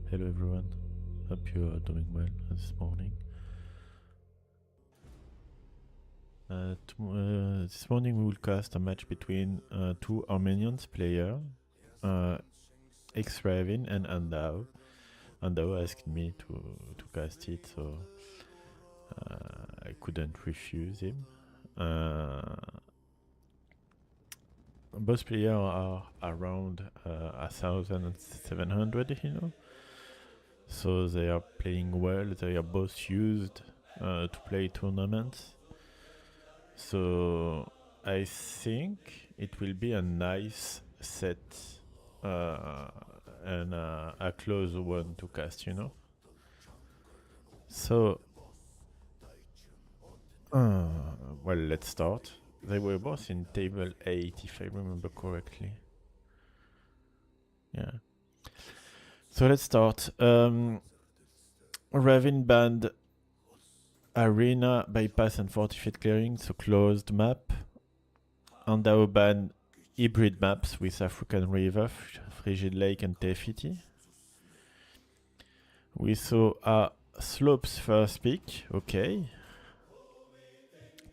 Hello everyone, hope you are doing well this morning. This morning we will cast a match between two Armenian players, xRavyn and Andao. Andao asked me to cast it, so I couldn't refuse him. Both players are around 1,700, you know. So they are playing well, they are both used to play tournaments. So I think it will be a nice set and a close one to cast, you know. So, well, let's start. They were both in table 8, if I remember correctly. Yeah. So let's start. Ravin banned Arena, Bypass and 40 feet clearing, so closed map. Andao banned hybrid maps with African River, Frigid Lake and Tefiti. We saw a slopes first pick, okay.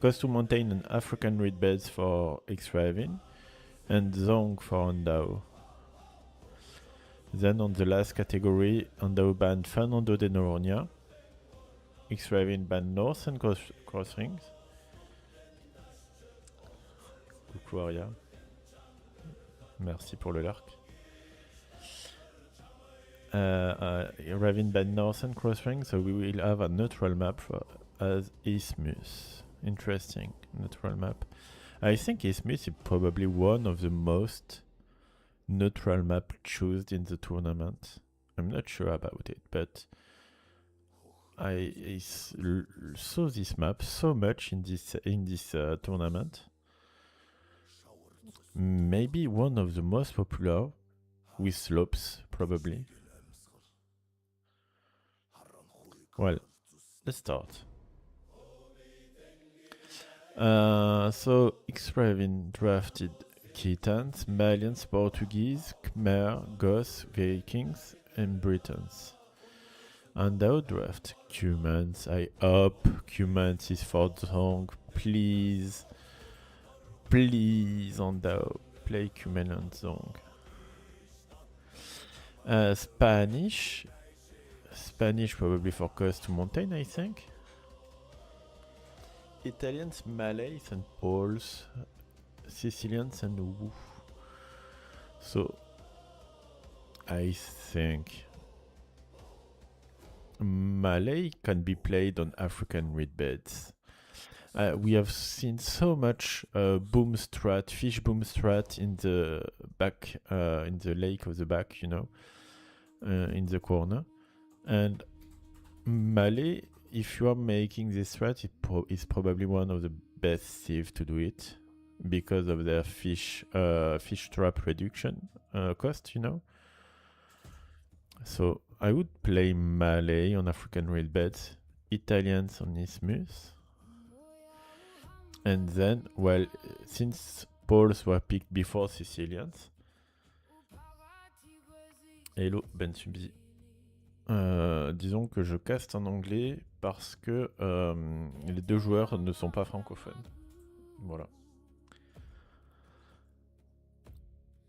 Coastal Mountain and African Reed Beds for xRavyn, and Zong for Andao. Then on the last category, Andao banned Fernando de Noronha. xRavyn banned North and Crossrings. Coucou Aria. Merci pour le lurk. Ravyn banned North and Crossrings, so we will have a neutral map as Isthmus. Interesting, neutral map. I think Isthmus is probably one of the most neutral map chosen in the tournament. I'm not sure about it, but I saw this map so much in this tournament. Maybe one of the most popular, with slopes probably. Well, let's start. So xRavyn drafted Kitans, Malians, Portuguese, Khmer, Goths, Vikings, and Britons. Andao draft Cumans. I hope Cumans is for Zong. Please. Please, Andao. Play Cuman and Zong. Spanish. Spanish probably for Coast to Mountain, I think. Italians, Malays, and Poles. Sicilians and Wu. So I think Malay can be played on African reed beds. We have seen so much boom strat, fish boom strat in the back, in the lake of the back, you know, in the corner. And Malay, if you are making this strat, it's probably one of the best saves to do it, because of their fish trap reduction cost, you know. So I would play Malay on African reed beds, Italians on Isthmus, and then, well, since Poles were picked before Sicilians. Hello Ben Subzi. Disons que je caste en anglais parce que les deux joueurs ne sont pas francophones. Voilà.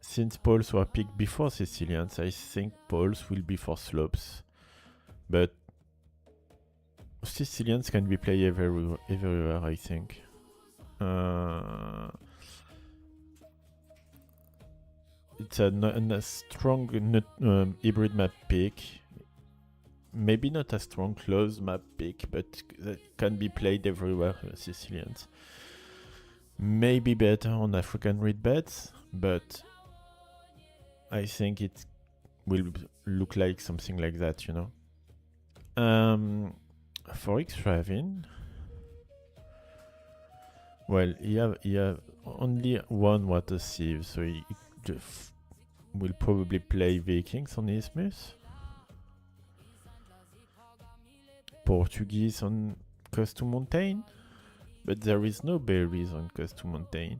Since Poles were picked before Sicilians, I think Poles will be for slopes. But Sicilians can be played everywhere, I think. It's a strong hybrid map pick. Maybe not a strong closed map pick, but that can be played everywhere, Sicilians. Maybe better on African reed beds, but I think it will look like something like that, you know. For xRavyn, well, he have only one water sieve, so he will probably play Vikings on Isthmus, Portuguese on Coast to Mountain, but there is no berries on Coast to Mountain.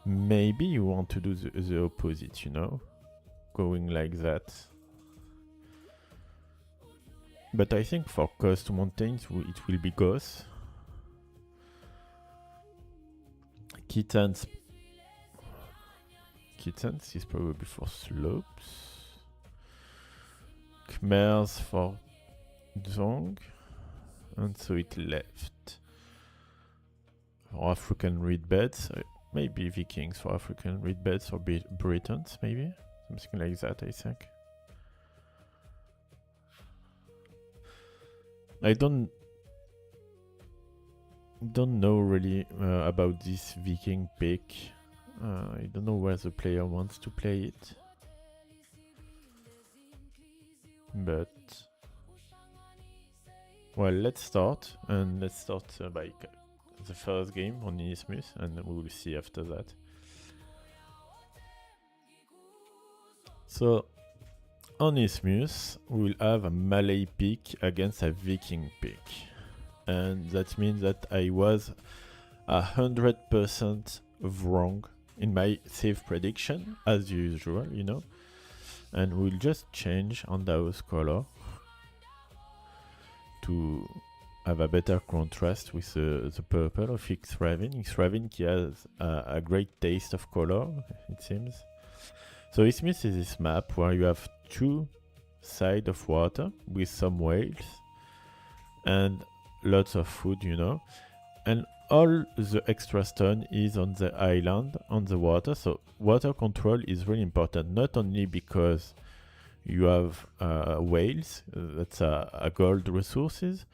Maybe you want to do the opposite, you know, going like that. But I think for Coast to Mountains it will be Goths. Kittens is probably for slopes. Khmers for Zong. And so it left for African reed beds. Maybe Vikings for African reed beds, or Britons, maybe. Something like that, I think. I don't know really about this Viking pick. I don't know where the player wants to play it. But well, let's start, and let's start by the first game on Isthmus, and we will see after that. So on Isthmus, we will have a Malay pick against a Viking pick, and that means that I was 100% wrong in my save prediction, as usual, you know. And we'll just change Andao's color to have a better contrast with the purple of xRavyn. xRavyn has a great taste of color, it seems. So Isthmus is this map where you have two sides of water with some whales and lots of food, you know. And all the extra stone is on the island, on the water. So water control is really important, not only because you have whales, that's a gold resources,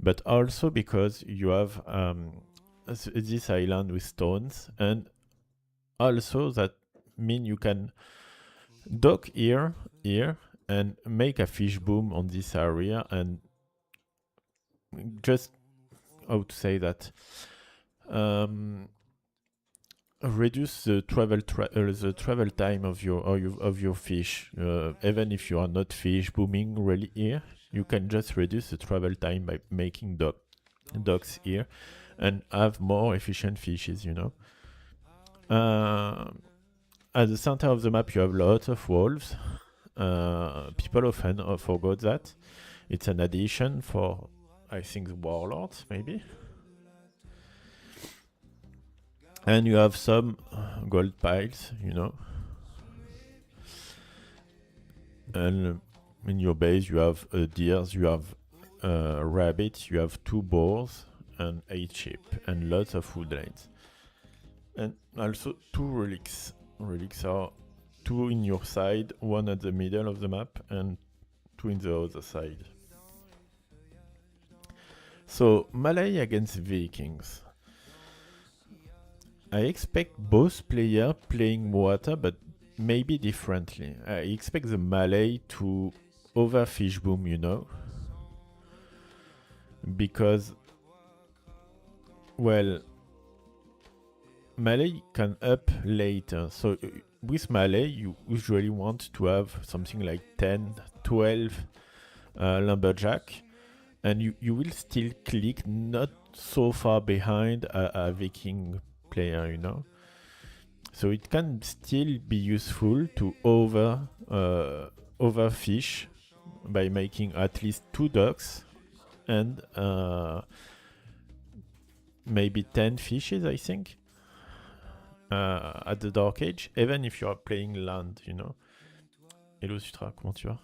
but also because you have this island with stones, and also that mean you can dock here and make a fish boom on this area, and just how to say that, reduce the travel time of your fish. Even if you are not fish booming really here, you can just reduce the travel time by making docks here and have more efficient fishes, you know. At the center of the map you have lots of wolves. People often forgot that. It's an addition for, I think, the warlords, maybe. And you have some gold piles, you know. And in your base you have deers, you have rabbits, you have 2 boars and 8 sheep and lots of food lanes. And also 2 relics. Relics are 2 in your side, 1 at the middle of the map and 2 in the other side. So Malay against Vikings. I expect both players playing water, but maybe differently. I expect the Malay to overfish boom, you know, because, well, Malay can up later. So with Malay, you usually want to have something like 10, 12 lumberjack, and you will still click not so far behind a Viking player, you know. So it can still be useful to overfish by making at least 2 docks and maybe 10 fishes, I think, at the Dark Age, even if you are playing land, you know. Hello Sutra, comment tu vas?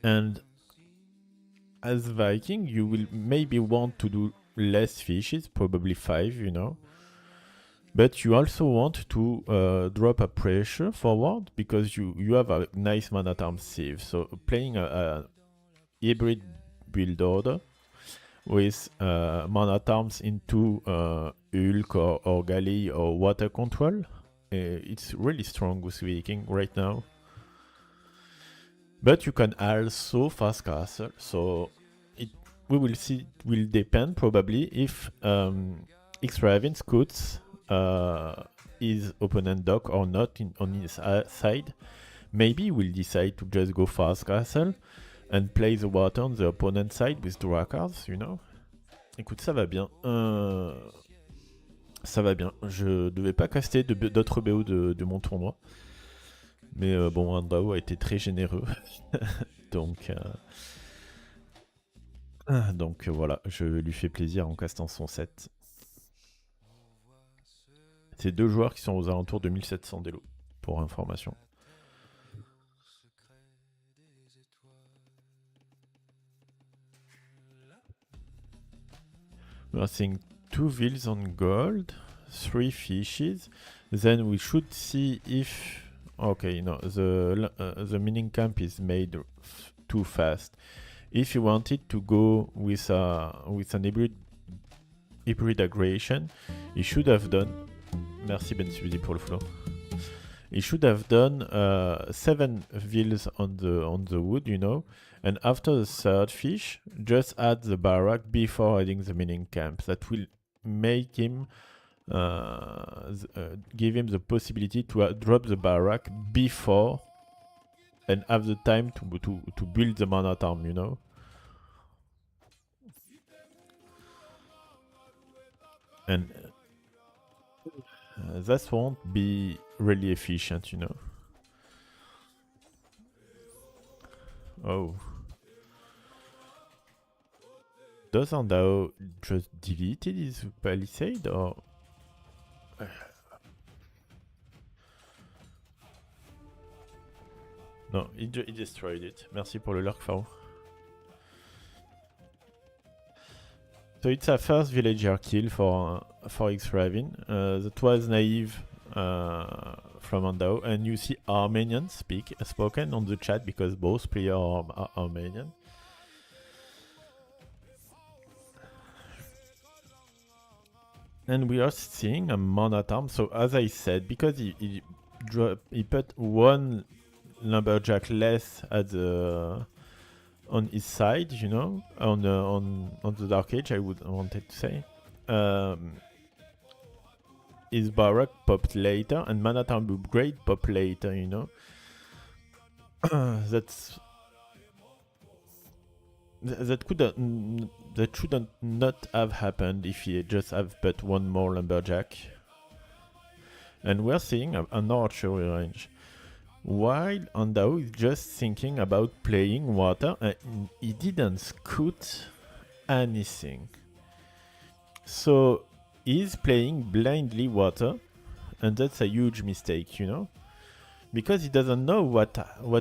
And as Viking, you will maybe want to do less fishes, probably 5, you know. But you also want to drop a pressure forward because you have a nice man-at-arms save. So playing a hybrid build order with man-at-arms into Hulk or Galley or water control, it's really strong with Viking right now. But you can also fast castle, so we will see. It will depend probably if xRavyn scouts his opponent dock or not on his side. Maybe we'll decide to just go fast castle and play the water on the opponent side with Drakars, you know. Écoute, ça va bien. Ça va bien. Je devais pas caster d'autres BO de mon tournoi. Mais bon, Andao a été très généreux. donc voilà, je lui fais plaisir en castant son set. C'est 2 joueurs qui sont aux alentours de 1700 d'élo, pour information. We're seeing 2 vills on gold, 3 fishes. Then we should see if... Okay, no, the mining camp is made too fast. If you wanted to go with an hybrid aggression, you should have done... Merci Ben Subidi pour le flow. You should have done 7 vills on the wood, you know, and after the 3rd fish, just add the barrack before adding the mining camp. That will make him give him the possibility to drop the barrack before and have the time to build the man-at-arm, you know. And that won't be really efficient, you know. Oh. Does Andao just deleted his palisade or... No, he destroyed it. Merci pour le lurk, Fao. So it's a first villager kill for xRavyn. That was naive from Andao, and you see Armenian spoken on the chat because both players are Armenian. And we are seeing a Monatarm. So as I said, because he put one lumberjack less at the on his side, you know, on the Dark Age, I wanted to say. His Barak popped later, and Monatarm upgrade popped later, you know. That shouldn't not have happened if he just have put one more lumberjack. And we're seeing an archery range. While Andao is just thinking about playing water, and he didn't scout anything. So he's playing blindly water, and that's a huge mistake, you know, because he doesn't know what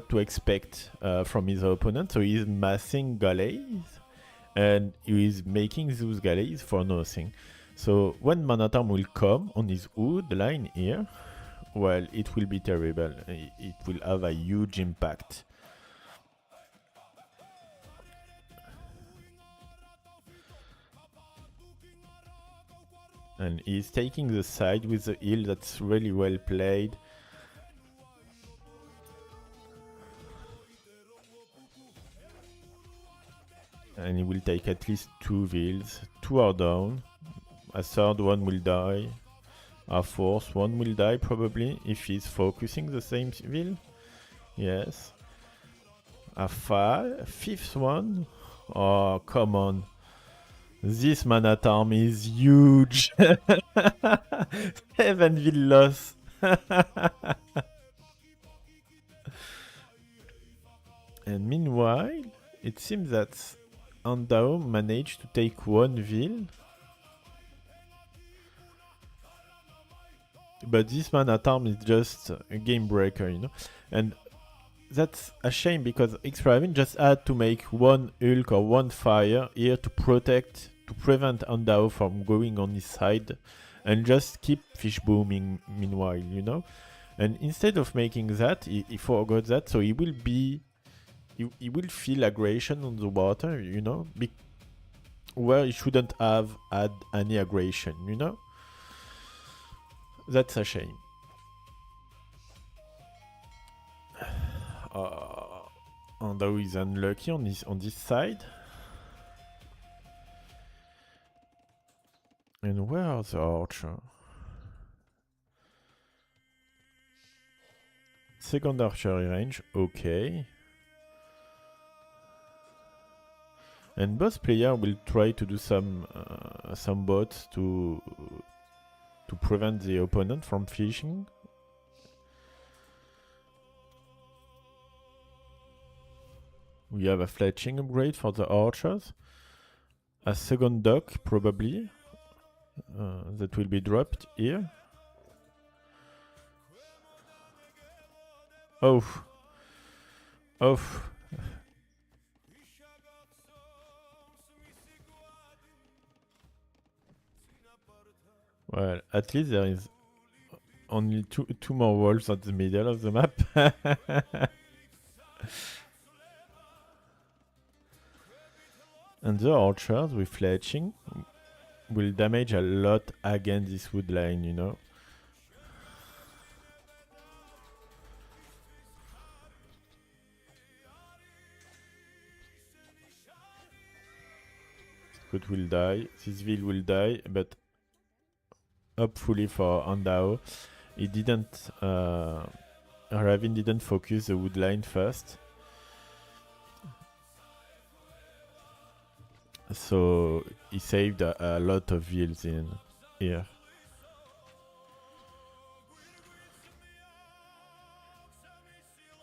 to expect from his opponent. So he's massing galleys, and he's making those galleys for nothing. So when Monatarm will come on his wood line here, well, it will be terrible. It will have a huge impact. And he's taking the side with the heal. That's really well played. And he will take at least 2 wheels. 2 are down. A third one will die. A fourth one will die probably if he's focusing the same wheel. Yes. A fifth one. Oh, come on. This Monatarm is huge. 7 wheel loss. And meanwhile, it seems that Andao managed to take 1 wheel. But this Monatarm is just a game breaker, you know. And that's a shame because xRavyn just had to make 1 Hulk or 1 fire here to prevent Andao from going on his side and just keep fish booming meanwhile, you know. And instead of making that, he forgot that, so he will feel aggression on the water, you know, where he shouldn't have had any aggression, you know. That's a shame. Andao is unlucky on this side. And where are the archer? Second archery range, okay. And both players will try to do some bots to prevent the opponent from fishing. We have a fletching upgrade for the archers. A second dock, probably. That will be dropped here. Oh. Well, at least there is only two more walls at the middle of the map. And the archers with fletching will damage a lot against this wood line, you know. Scout will die, this wheel will die, but hopefully for Andao, he didn't. Ravin didn't focus the wood line first. So he saved a lot of wheels in here.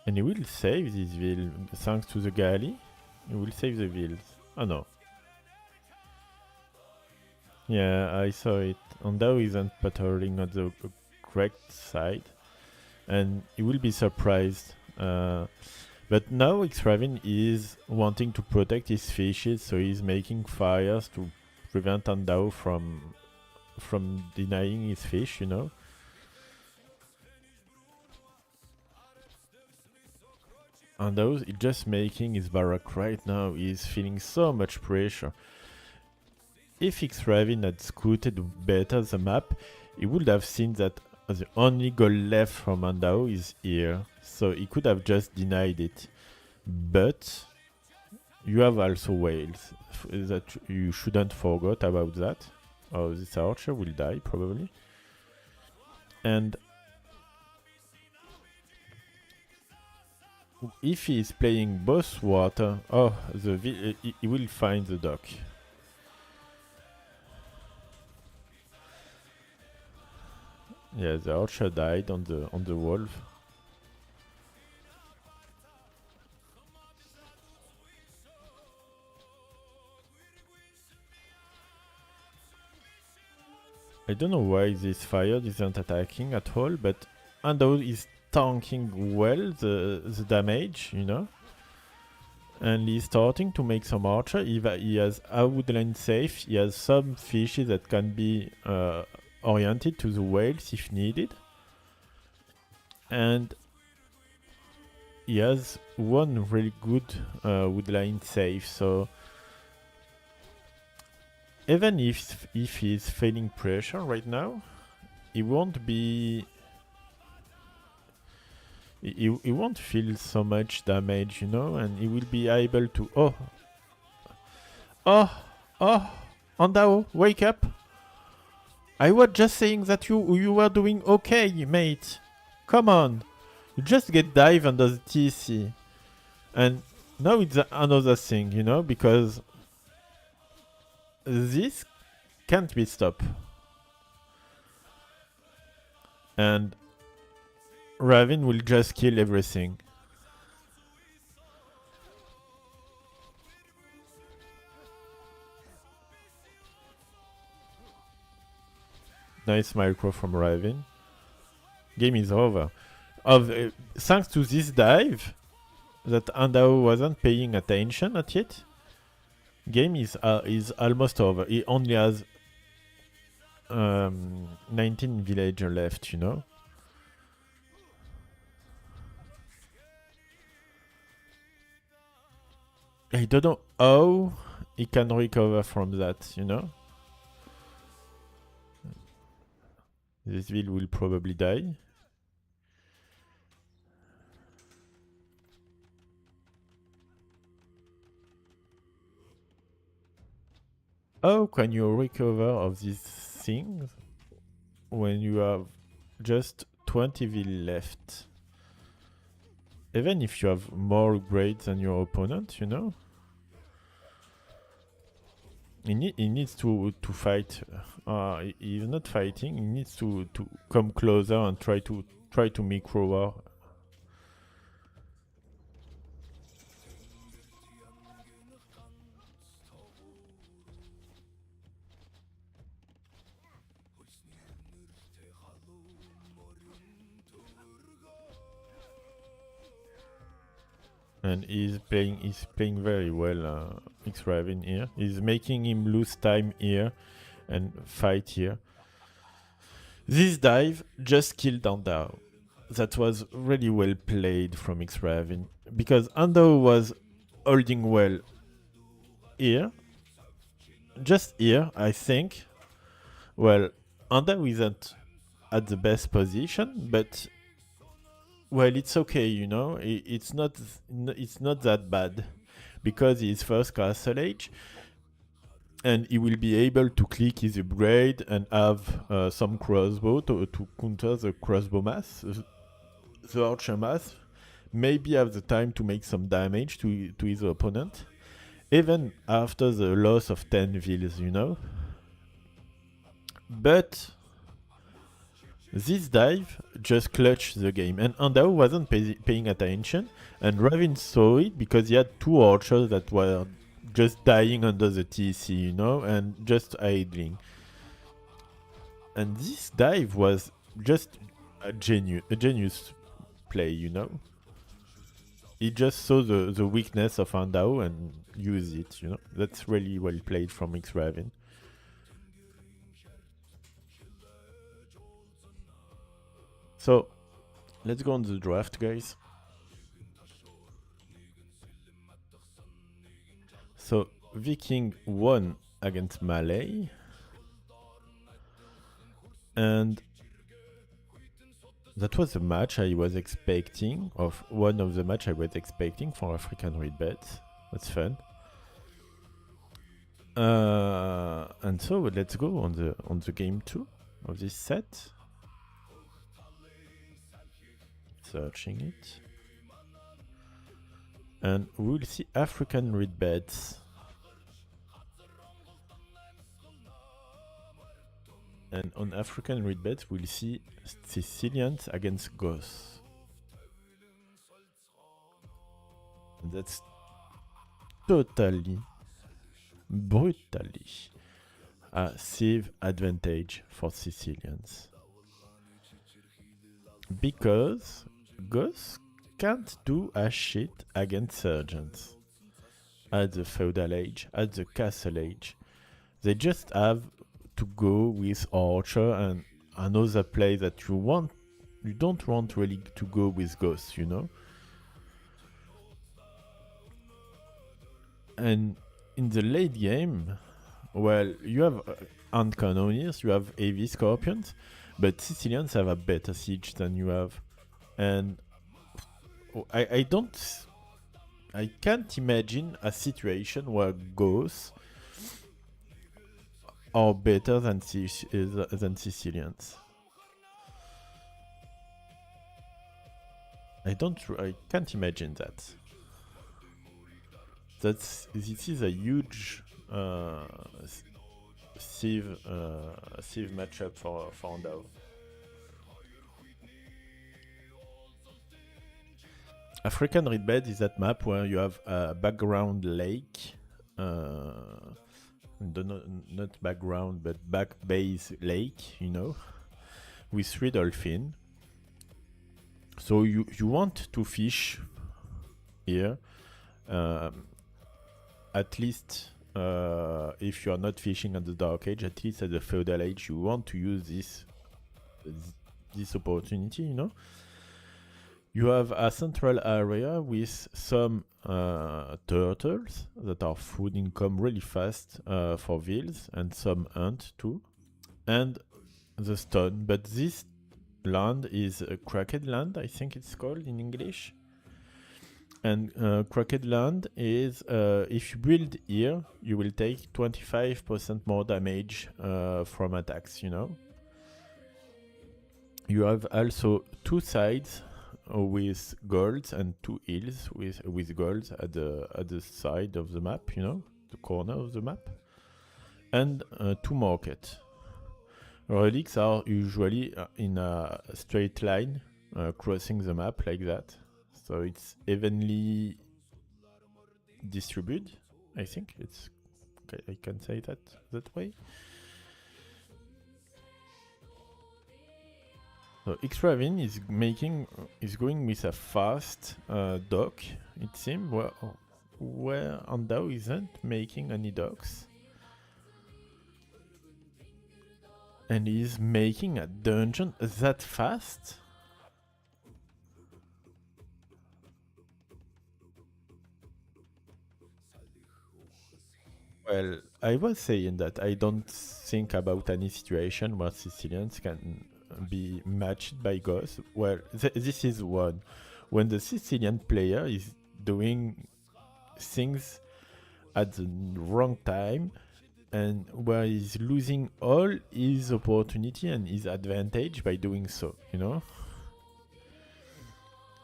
And he will save this wheel thanks to the galley. He will save the wheels. Oh no. Yeah, I saw it. Andao isn't patrolling on the correct side. And he will be surprised But now xRavyn is wanting to protect his fishes, so he's making fires to prevent Andao from denying his fish, you know. Andao is just making his barrack right now. He's feeling so much pressure. If xRavyn had scouted better the map, he would have seen that the only goal left from Andao is here, so he could have just denied it. But you have also whales that you shouldn't forget about that. Oh, this archer will die probably. And if he is playing both water, oh, he will find the dock. Yeah, the archer died on the wolf. I don't know why this fire isn't attacking at all, but Andao is tanking well the damage, you know. And he's starting to make some archer. He has a woodland safe. He has some fishes that can be oriented to the whales if needed. And he has one really good woodline safe. So even if he's feeling pressure right now, he won't be. He won't feel so much damage, you know, and he will be able to. Andao, wake up! I was just saying that you were doing okay, mate. Come on, you just get dive under the TC, and now it's another thing, you know, because this can't be stopped, and Ravyn will just kill everything. Nice micro from Ravyn. Game is over. Thanks to this dive that Andao wasn't paying attention at yet, game is almost over. He only has 19 villager left, you know. I don't know how he can recover from that, you know. This ville will probably die. How can you recover of these things when you have just 20 villes left? Even if you have more upgrades than your opponent, you know? He needs to fight. He's not fighting. He needs to come closer and try to micro war. And he's playing very well, xRavyn here. He's making him lose time here and fight here. This dive just killed Andao. That was really well played from xRavyn, because Andao was holding well here. Just here, I think. Well, Andao isn't at the best position, but well, it's okay, you know. It's not that bad, because he's first castle age, and he will be able to click his upgrade and have some crossbow to counter the crossbow mass, the archer mass. Maybe have the time to make some damage to his opponent, even after the loss of 10 villes, you know. But this dive just clutched the game, and Andao wasn't paying attention, and Ravyn saw it because he had two archers that were just dying under the TC, you know, and just idling. And this dive was just a genius play, you know. he just saw the weakness of Andao and used it, you know. That's really well played from xRavyn. So, let's go on the draft, guys. So, Viking won against Malay. And that was the match I was expecting, of one of the match I was expecting for African Red Bets. That's fun. And so let's go on the game 2 of this set. Searching it. And we'll see African Red Bets. And on African Red Bets, we'll see Sicilians against Goths. And that's totally, brutally a save advantage for Sicilians. Because Goths can't do a shit against sergeants. At the feudal age, at the castle age. They just have to go with archer and another play that you don't want really to go with Ghost, you know. And in the late game, well, you have hand cannoneers, you have AV scorpions, but Sicilians have a better siege than you have, and I can't imagine a situation where Ghosts are better than Sicilians. I can't imagine that. This is a huge sieve matchup for Andao. African Red Bed is that map where you have a background lake. Not background, but back base lake, you know, with 3 dolphins. So you want to fish here, at least if you are not fishing at the Dark Age, at least at the Feudal Age, you want to use this opportunity, you know. You have a central area with some turtles that are food income really fast for Vils, and some hunt too, and the stone. But this land is a cracked land, I think it's called in English. And cracked land is, if you build here, you will take 25% more damage from attacks, you know. You have also 2 sides with golds and 2 hills with golds at the side of the map, you know, the corner of the map, and 2 markets. Relics are usually in a straight line crossing the map like that, so it's evenly distributed. I think it's okay, I can say that way. So xRavyn is going with a fast dock, it seems, where Andao isn't making any docks. And he's making a dungeon that fast? Well, I was saying that I don't think about any situation where Sicilians can be matched by Ghosts. Well, this is one. When the Sicilian player is doing things at the wrong time, and where he's losing all his opportunity and his advantage by doing so, you know?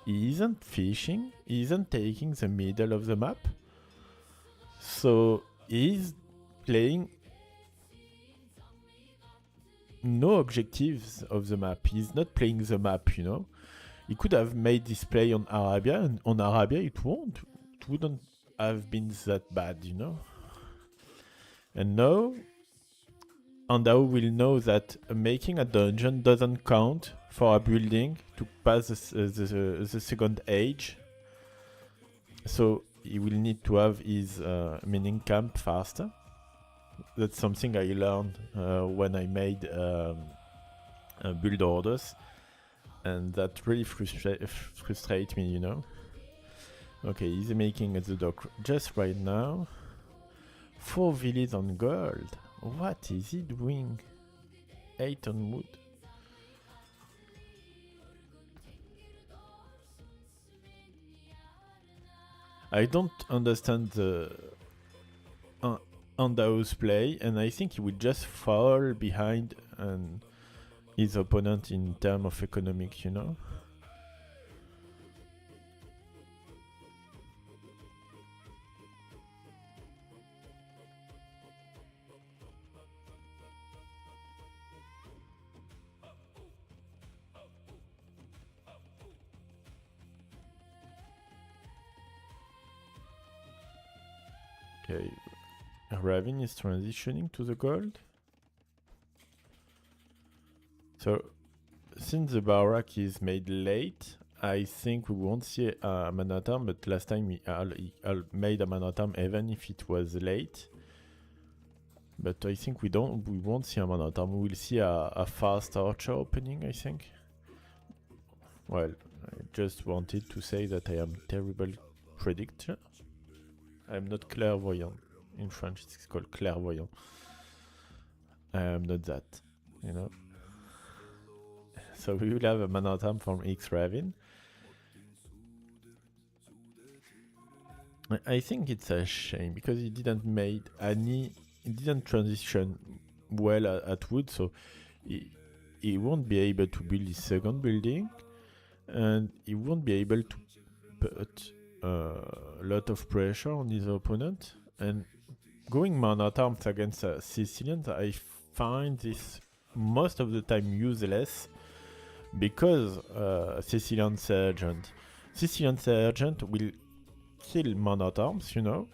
He isn't fishing, he isn't taking the middle of the map, so he's playing no objectives of the map. He's not playing the map, you know? He could have made this play on Arabia, and on Arabia it wouldn't have been that bad, you know? And now, Andao will know that making a dungeon doesn't count for a building to pass the second age. So he will need to have his mining camp faster. That's something I learned when I made build orders, and that really frustrate me, you know. Okay, he's making the dock just right now. 4 villas on gold. What is he doing? 8 on wood. I don't understand the Andao's play, and I think he will just fall behind his opponent in terms of economic, you know. Okay, xRavyn is transitioning to the gold. So, since the barrack is made late, I think we won't see a Manatarm, but last time he made a Manatarm even if it was late. But I think we won't see a Manatarm, we will see a fast archer opening, I think. Well, I just wanted to say that I am terrible predictor. I'm not clairvoyant. In French it's called clairvoyant. I am not that, you know. So we will have a Manatarm from xRavyn. I think it's a shame because he didn't transition well at wood, so he won't be able to build his second building, and he won't be able to put a lot of pressure on his opponent. And going Manatarms against Sicilians, I find this most of the time useless because Sicilian Sergeant will kill Manatarms, you know,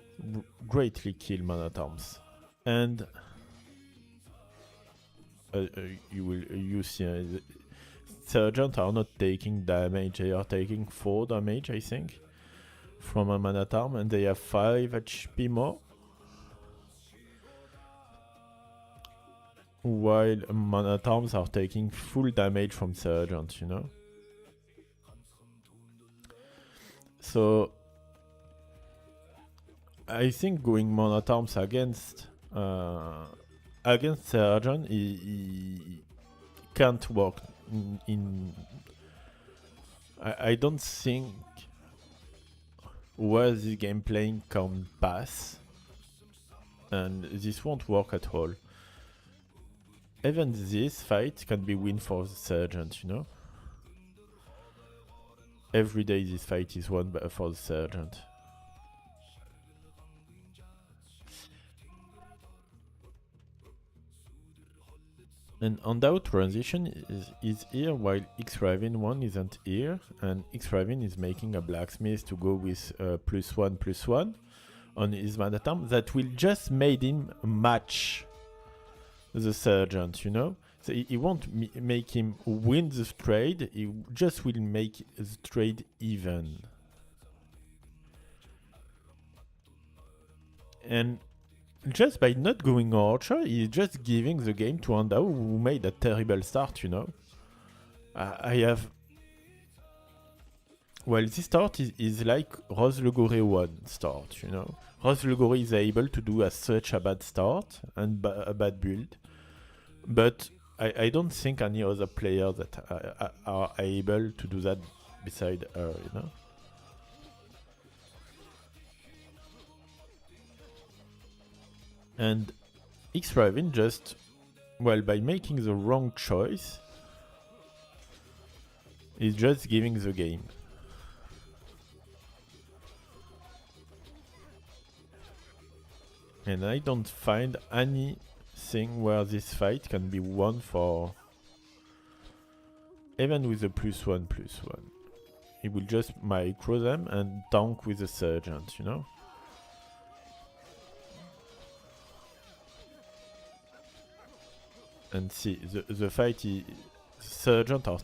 greatly kill Manatarms, and you see the Sergeant are not taking damage, they are taking 4 damage, I think, from a Manatarm, and they have 5 HP more, while Manatarms are taking full damage from Sergeant, you know. So I think going Manatarms against Sergeant, he can't work in I don't think where this gameplay can pass, and this won't work at all. Even this fight can be win for the Sergeant, you know. Every day this fight is won for the Sergeant. And Andao transition is here while xRavyn 1 isn't here, and xRavyn is making a blacksmith to go with +1/+1 on his Manatarm that will just made him match the Sergeant, you know. So he won't make him win the trade, he just will make the trade even. And just by not going Archer, he's just giving the game to Andao, who made a terrible start, you know. I have... Well, this start is like Rose Le Goré 1 start, you know. Rose Le Goré is able to do such a bad start and a bad build, but I don't think any other player that are able to do that beside her, you know. And xRavyn just, well, by making the wrong choice, is just giving the game. And I don't find anything where this fight can be won for, even with a +1/+1. He will just micro them and tank with the Sergeant, you know. And see, the fight Sergeant are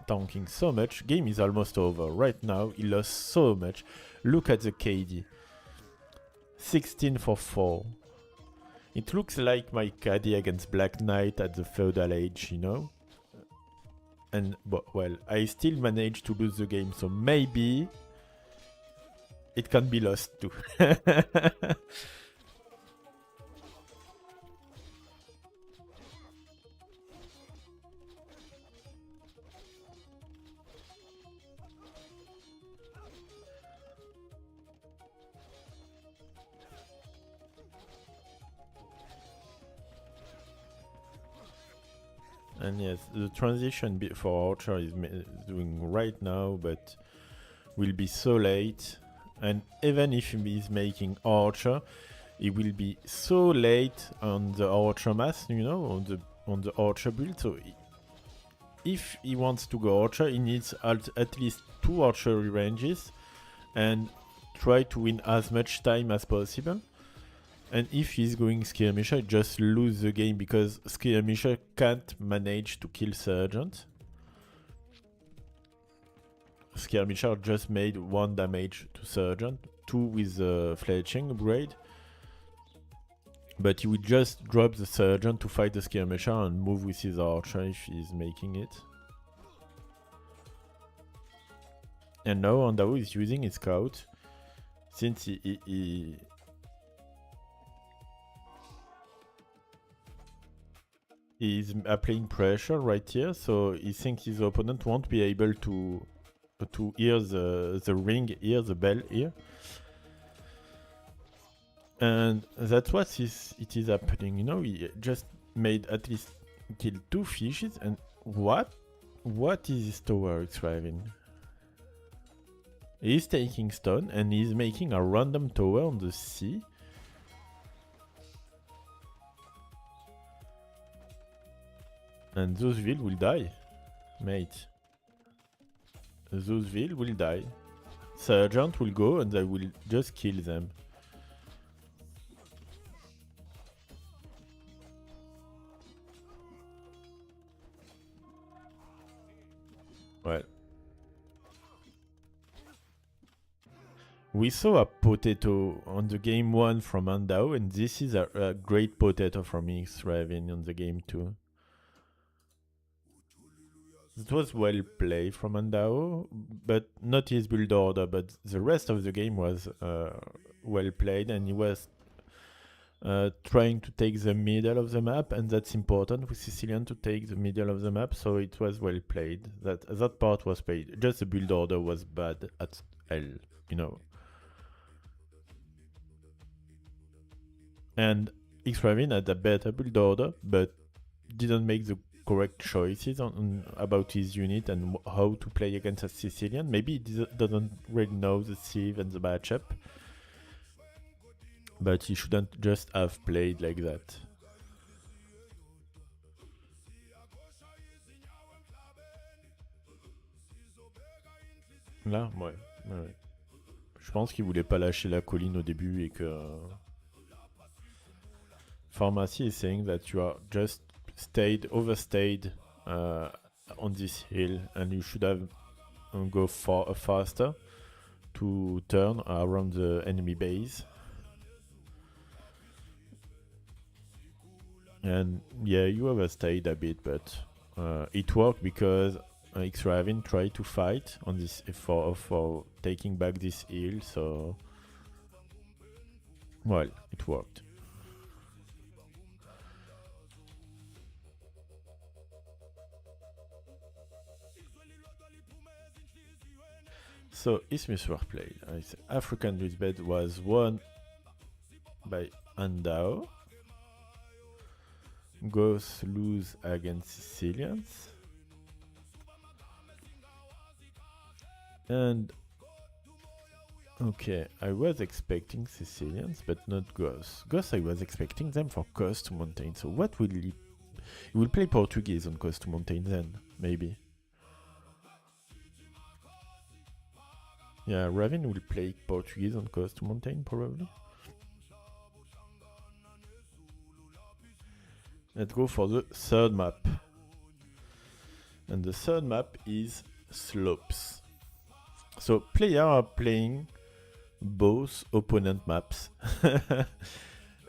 tanking so much. Game is almost over. Right now, he lost so much. Look at the KD. 16 for 4. It looks like my KD against Black Knight at the feudal age, you know? And, well, I still managed to lose the game, so maybe it can be lost too. And yes, the transition for Archer is doing right now, but will be so late. And even if he is making Archer, it will be so late on the Archer mass, you know, on the Archer build. So if he wants to go Archer, he needs at least 2 archery ranges and try to win as much time as possible. And if he's going Skirmisher, just lose the game because Skirmisher can't manage to kill Sergeant. Skirmisher just made 1 damage to Sergeant, 2 with the Fletching upgrade. But he would just drop the Sergeant to fight the Skirmisher and move with his Archer if he's making it. And now Andao is using his Scout since he's applying pressure right here, so he thinks his opponent won't be able to hear the ring here, the bell here. And that's what it is happening, you know. He just made at least kill 2 fishes, and what is this tower xRavyn? He's taking stone and he's making a random tower on the sea. And those villes will die, mate. Those villes will die. Sergeant will go and I will just kill them. Well. We saw a potato on the game 1 from Andao, and this is a great potato from xRavyn on the game 2. It was well played from Andao, but not his build order, but the rest of the game was well played, and he was trying to take the middle of the map, and that's important with Sicilian to take the middle of the map, so it was well played. That part was played. Just the build order was bad at hell, you know. And xRavyn had a better build order, but didn't make the correct choices about his unit and how to play against a Sicilian. Maybe he doesn't really know the Civ and the matchup, but he shouldn't just have played like that. Là, ouais. Je pense qu'il voulait pas lâcher la colline au début et que Pharmacy is saying that you are just overstayed on this hill, and you should have go faster to turn around the enemy base. And yeah, you overstayed a bit, but it worked because xRavyn tried to fight on this for taking back this hill, so well, it worked. So Isthmus were played. African Lisbeth was won by Andao. Goths lose against Sicilians. And okay, I was expecting Sicilians, but not Goths. Goths, I was expecting them for Coast to Mountain. So what will he? He will play Portuguese on Coast to Mountain then, maybe. Yeah, Ravyn will play Portuguese on Coast to Mountain, probably. Let's go for the third map. And the third map is slopes. So players are playing both opponent maps.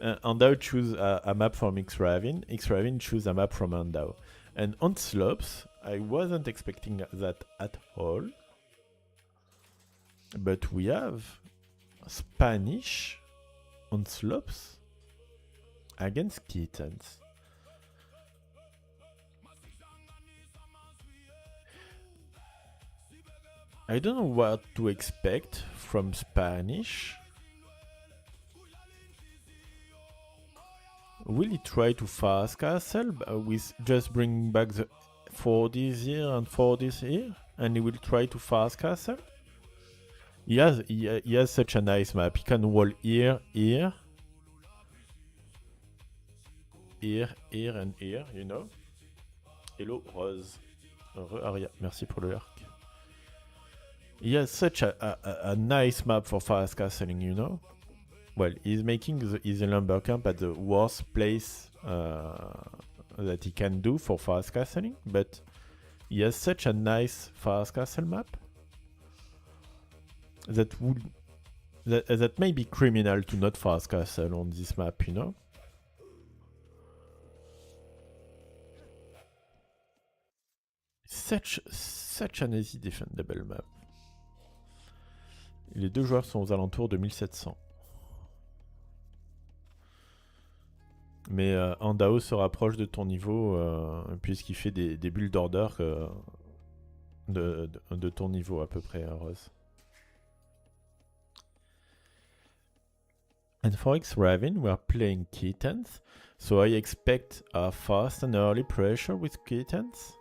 Andao choose a map from xRavyn. xRavyn choose a map from Andao. And on slopes, I wasn't expecting that at all. But we have Spanish on slopes against kittens. I don't know what to expect from Spanish. Will he try to fast castle with just bringing back the 4Ds here and 4Ds here? And he will try to fast castle? He has such a nice map. He can wall here, here, here, here, and here, you know. Hello, Rose. Aria, merci pour le lurk. He has such a nice map for fast castling, you know. Well, he's making his lumber camp at the worst place that he can do for fast castling, but he has such a nice fast castle map that may be criminal to not fast castle on this map, you know. Such an easy defendable map. Les deux joueurs sont aux alentours de 1700. Mais Andao se rapproche de ton niveau puisqu'il fait des bulles d'order de ton niveau à peu près, Rose. And for xRavyn, we are playing kittens, so I expect a fast and early pressure with kittens.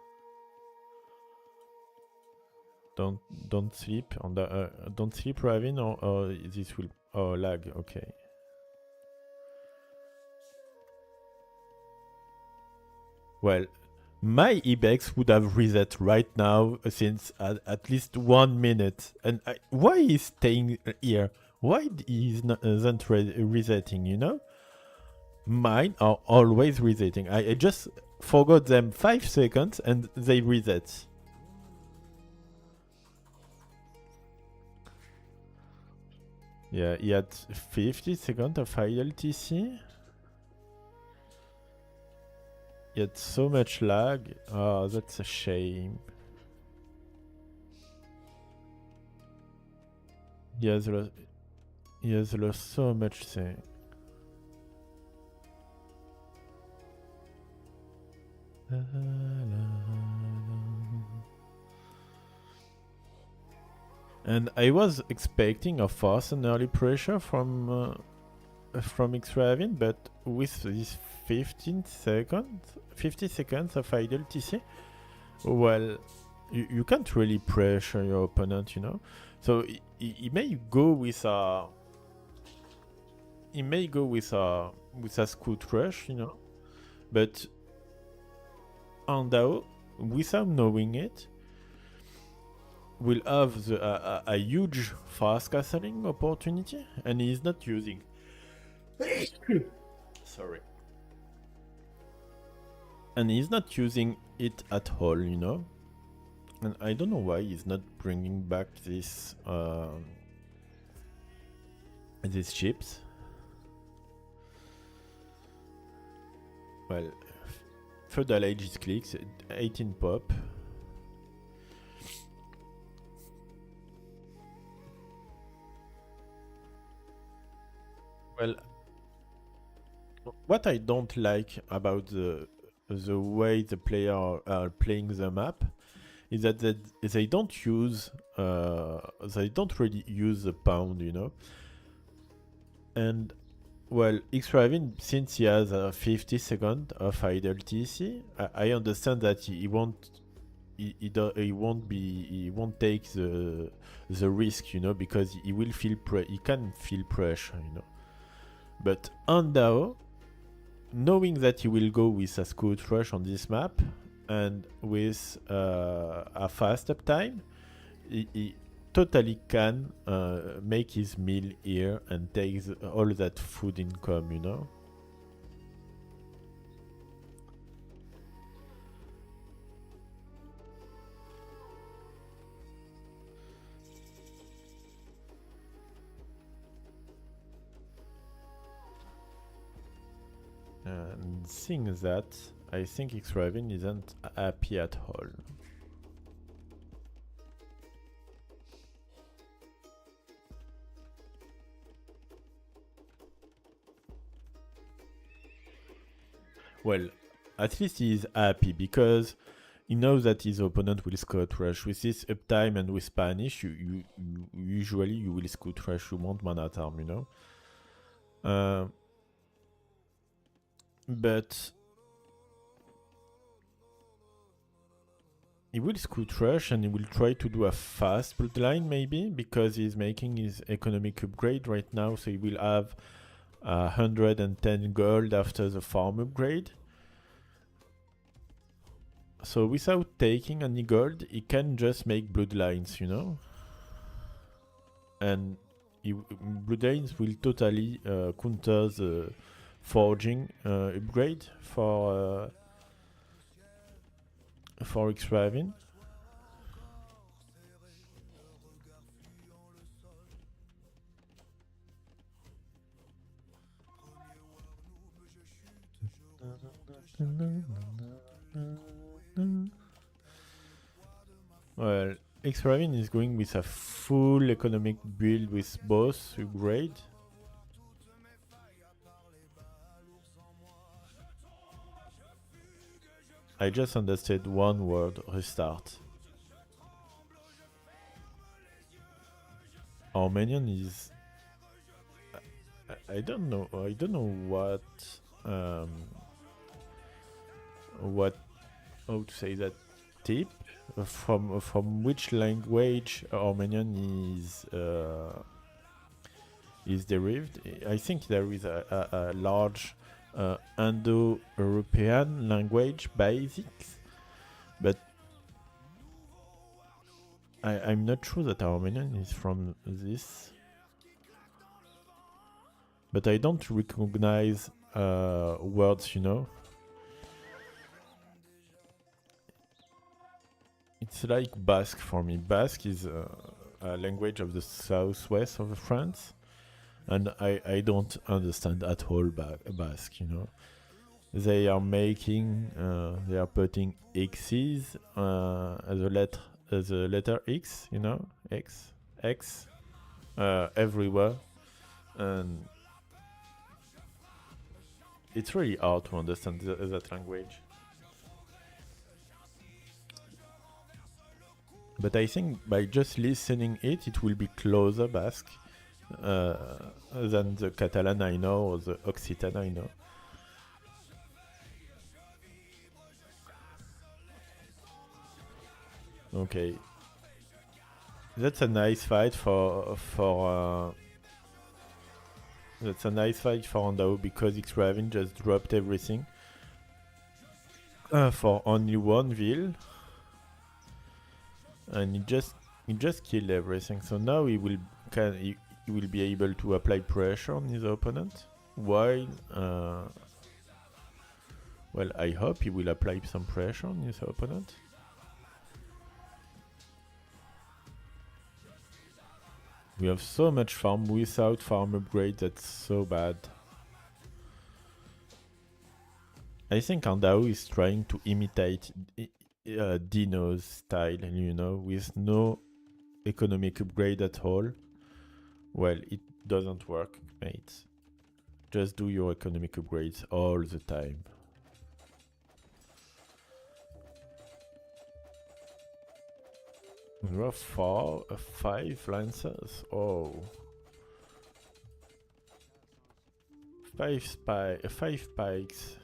Don't sleep on the don't sleep, Ravyn, or this will lag. Okay. Well, my Ibex would have reset right now since at least 1 minute. And why is staying here? Why isn't resetting, you know? Mine are always resetting. I just forgot them 5 seconds and they reset. Yeah, he had 50 seconds of idle TC. He had so much lag. Oh, that's a shame. He has lost so much thing. And I was expecting a fast and early pressure from xRavyn, but with this 50 seconds of idle TC, well, you can't really pressure your opponent, you know. So he may go with a scoot rush, you know, but Andao, without knowing it, will have a huge fast castling opportunity, and he is not using. Sorry. And he's not using it at all, you know. And I don't know why he's not bringing back these chips. Well, Feudal Age is clicks, 18 pop. Well, what I don't like about the way the players are playing the map is that they don't really use the pound, you know. And well, xRavyn, since he has 50 seconds of idle TC, I understand that he won't take the risk, you know, because he can feel pressure, you know. But Andao, knowing that he will go with a scoot rush on this map and with a fast uptime, he totally can make his meal here and take all that food income, you know. And seeing that, I think xRavyn isn't happy at all. Well, at least he is happy because he knows that his opponent will scout rush. With this uptime and with Spanish, you usually you will scout rush. You want mana farm, you know. But he will scout rush and he will try to do a fast bloodline maybe because he's making his economic upgrade right now. So he will have 110 gold after the farm upgrade. So without taking any gold, he can just make bloodlines, you know? And bloodlines will totally counter the forging upgrade for xRavyn. Well, xRavyn is going with a full economic build with both upgrade. I just understood one word: restart. Our minion is... I don't know. I don't know what how to say that tip from which language Armenian is derived. I think there is a large Indo-European language basics, but I'm not sure that Armenian is from this. But I don't recognize words, you know. It's like Basque for me. Basque is a language of the southwest of France, and I don't understand at all Basque, you know. They are making, they are putting X's as a letter X, you know, X, everywhere, and it's really hard to understand that language. But I think by just listening it will be closer Basque than the Catalan I know or the Occitan I know. Okay, that's a nice fight for that's a nice fight for Andao because xRavyn just dropped everything for only one Ville, and he just killed everything. So now he will be able to apply pressure on his opponent. While well, I hope he will apply some pressure on his opponent. We have so much farm without farm upgrade, that's so bad. I think Andao is trying to imitate Dino's style, you know, with no economic upgrade at all. Well, it doesn't work, mates. Just do your economic upgrades all the time. There are 5 lancers. Oh. 5 spikes.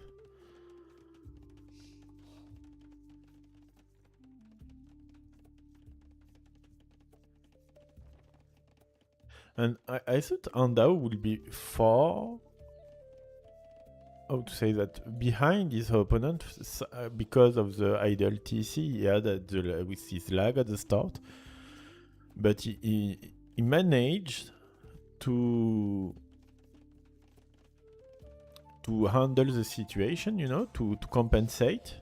And I thought Andao will be far... How to say that? Behind his opponent because of the idle TC he had with his lag at the start. But he managed to handle the situation, you know, to compensate.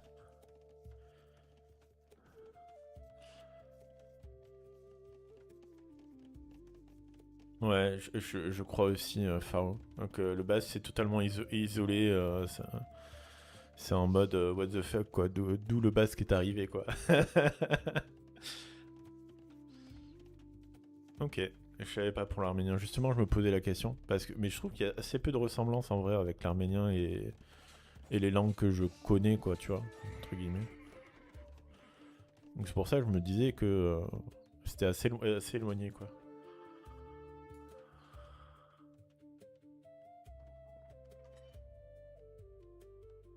Ouais, je crois aussi, Faro. Donc le base c'est totalement isolé, c'est en mode what the fuck quoi, d'où le base qui est arrivé quoi. Ok, je savais pas pour l'arménien. Justement, je me posais la question parce que, mais je trouve qu'il y a assez peu de ressemblance en vrai avec l'arménien et les langues que je connais quoi, tu vois, entre guillemets. Donc c'est pour ça que je me disais que c'était assez éloigné quoi.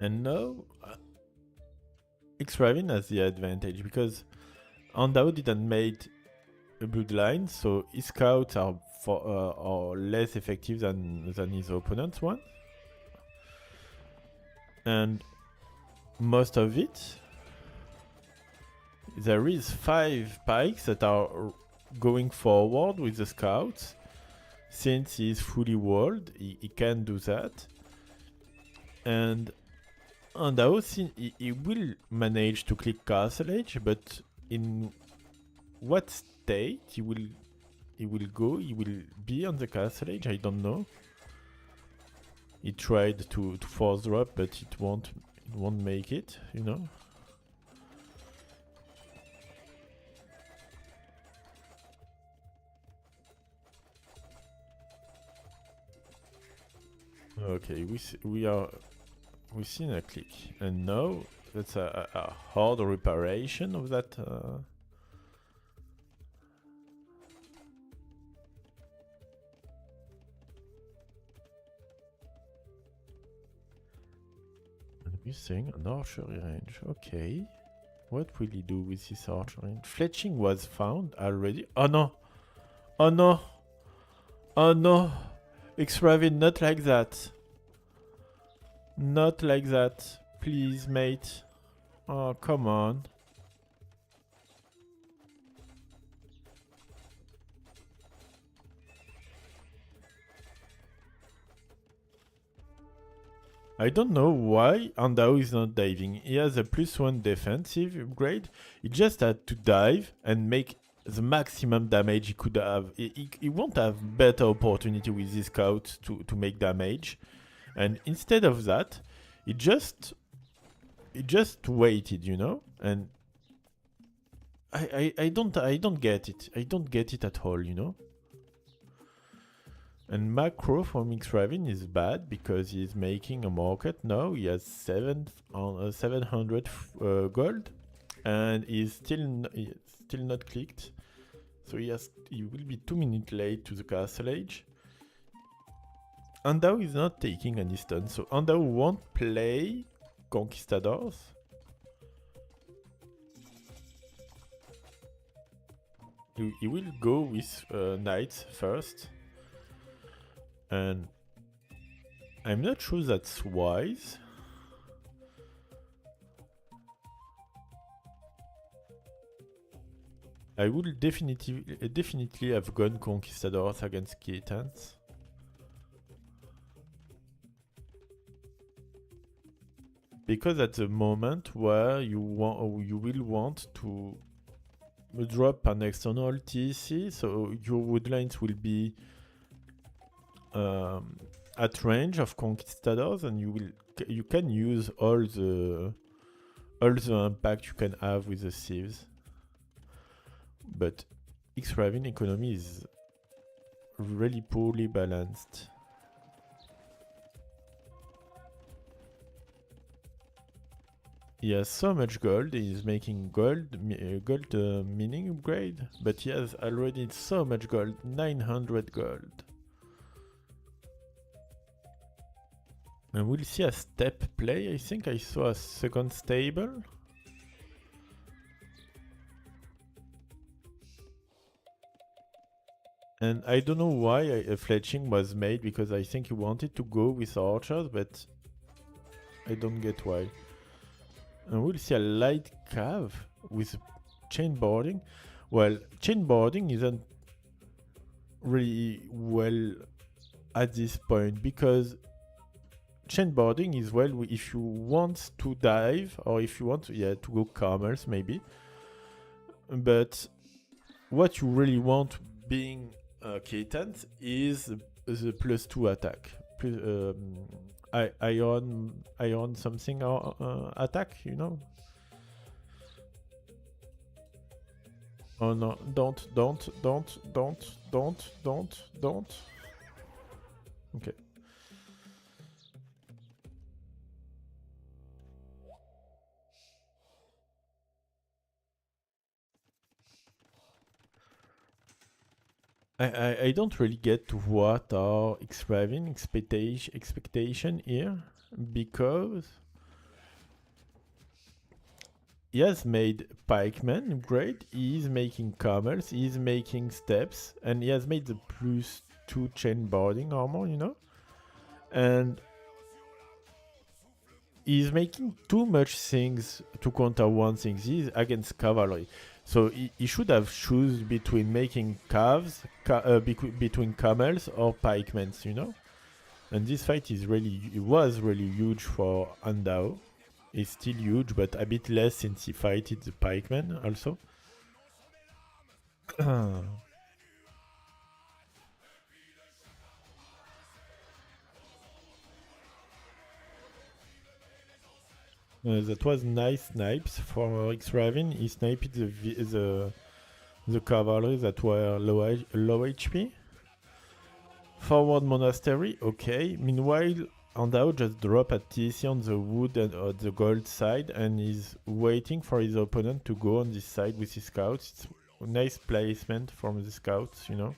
And now, xRavyn has the advantage because Andao didn't make a bloodline, so his scouts are less effective than his opponent's one, and most of it, there is 5 pikes that are going forward with the scouts. Since he is fully walled, he can do that, and Andao, he will manage to click Castle Age, but in what state he will go? He will be on the Castle Age? I don't know. He tried to force drop, but it won't make it, you know. Okay, we seen a click, and now that's a hard reparation of that. We're saying an archery range. Okay, what will he do with this archery range? Fletching was found already. Oh no! Oh no! Oh no! xRavyn, not like that. Not like that. Please, mate. Oh, come on. I don't know why Andao is not diving. He has a +1 defensive upgrade. He just had to dive and make the maximum damage he could have. He won't have better opportunity with his scout to make damage. And instead of that, he just waited, you know? And I don't get it. I don't get it at all, you know? And macro from xRavyn is bad because he's making a market now. He has 700 gold, and he's still not clicked. So he will be 2 minutes late to the Castle Age. Andao is not taking any stun, so Andao won't play Conquistadors. He will go with Knights first. And I'm not sure that's wise. I would definitely have gone Conquistadors against Kittens. Because at the moment where you will want to drop an external TC, so your woodlines will be at range of Conquistadors, and you can use all the impact you can have with the Thieves. But xRavyn economy is really poorly balanced. He has so much gold, he's making gold mining upgrade, but he has already so much gold, 900 gold. And we'll see a step play. I think I saw a second stable. And I don't know why a fletching was made, because I think he wanted to go with archers, but I don't get why. And we'll see a light cav with chain boarding. Well, chain boarding isn't really well at this point, because chain boarding is well if you want to dive, or if you want to go camels maybe. But what you really want being kittens is the +2 attack. Iron something attack, you know? Oh no, don't. Okay. I don't really get what are xRavyn expectation here, because he has made pikemen upgrade, he is making camels, he is making steps, and he has made the +2 chain boarding armor, you know? And he's making too much things to counter one thing. He's against cavalry. So he should have choose between making calves, between camels or pikemen, you know? And this fight is was really huge for Andao. It's still huge, but a bit less since he fighted the pikemen also. That was nice snipes for xRavyn. He sniped the cavalry that were low HP. Forward monastery, okay. Meanwhile, Andao just dropped a TC on the wood and the gold side, and is waiting for his opponent to go on this side with his scouts. It's a nice placement from the scouts, you know.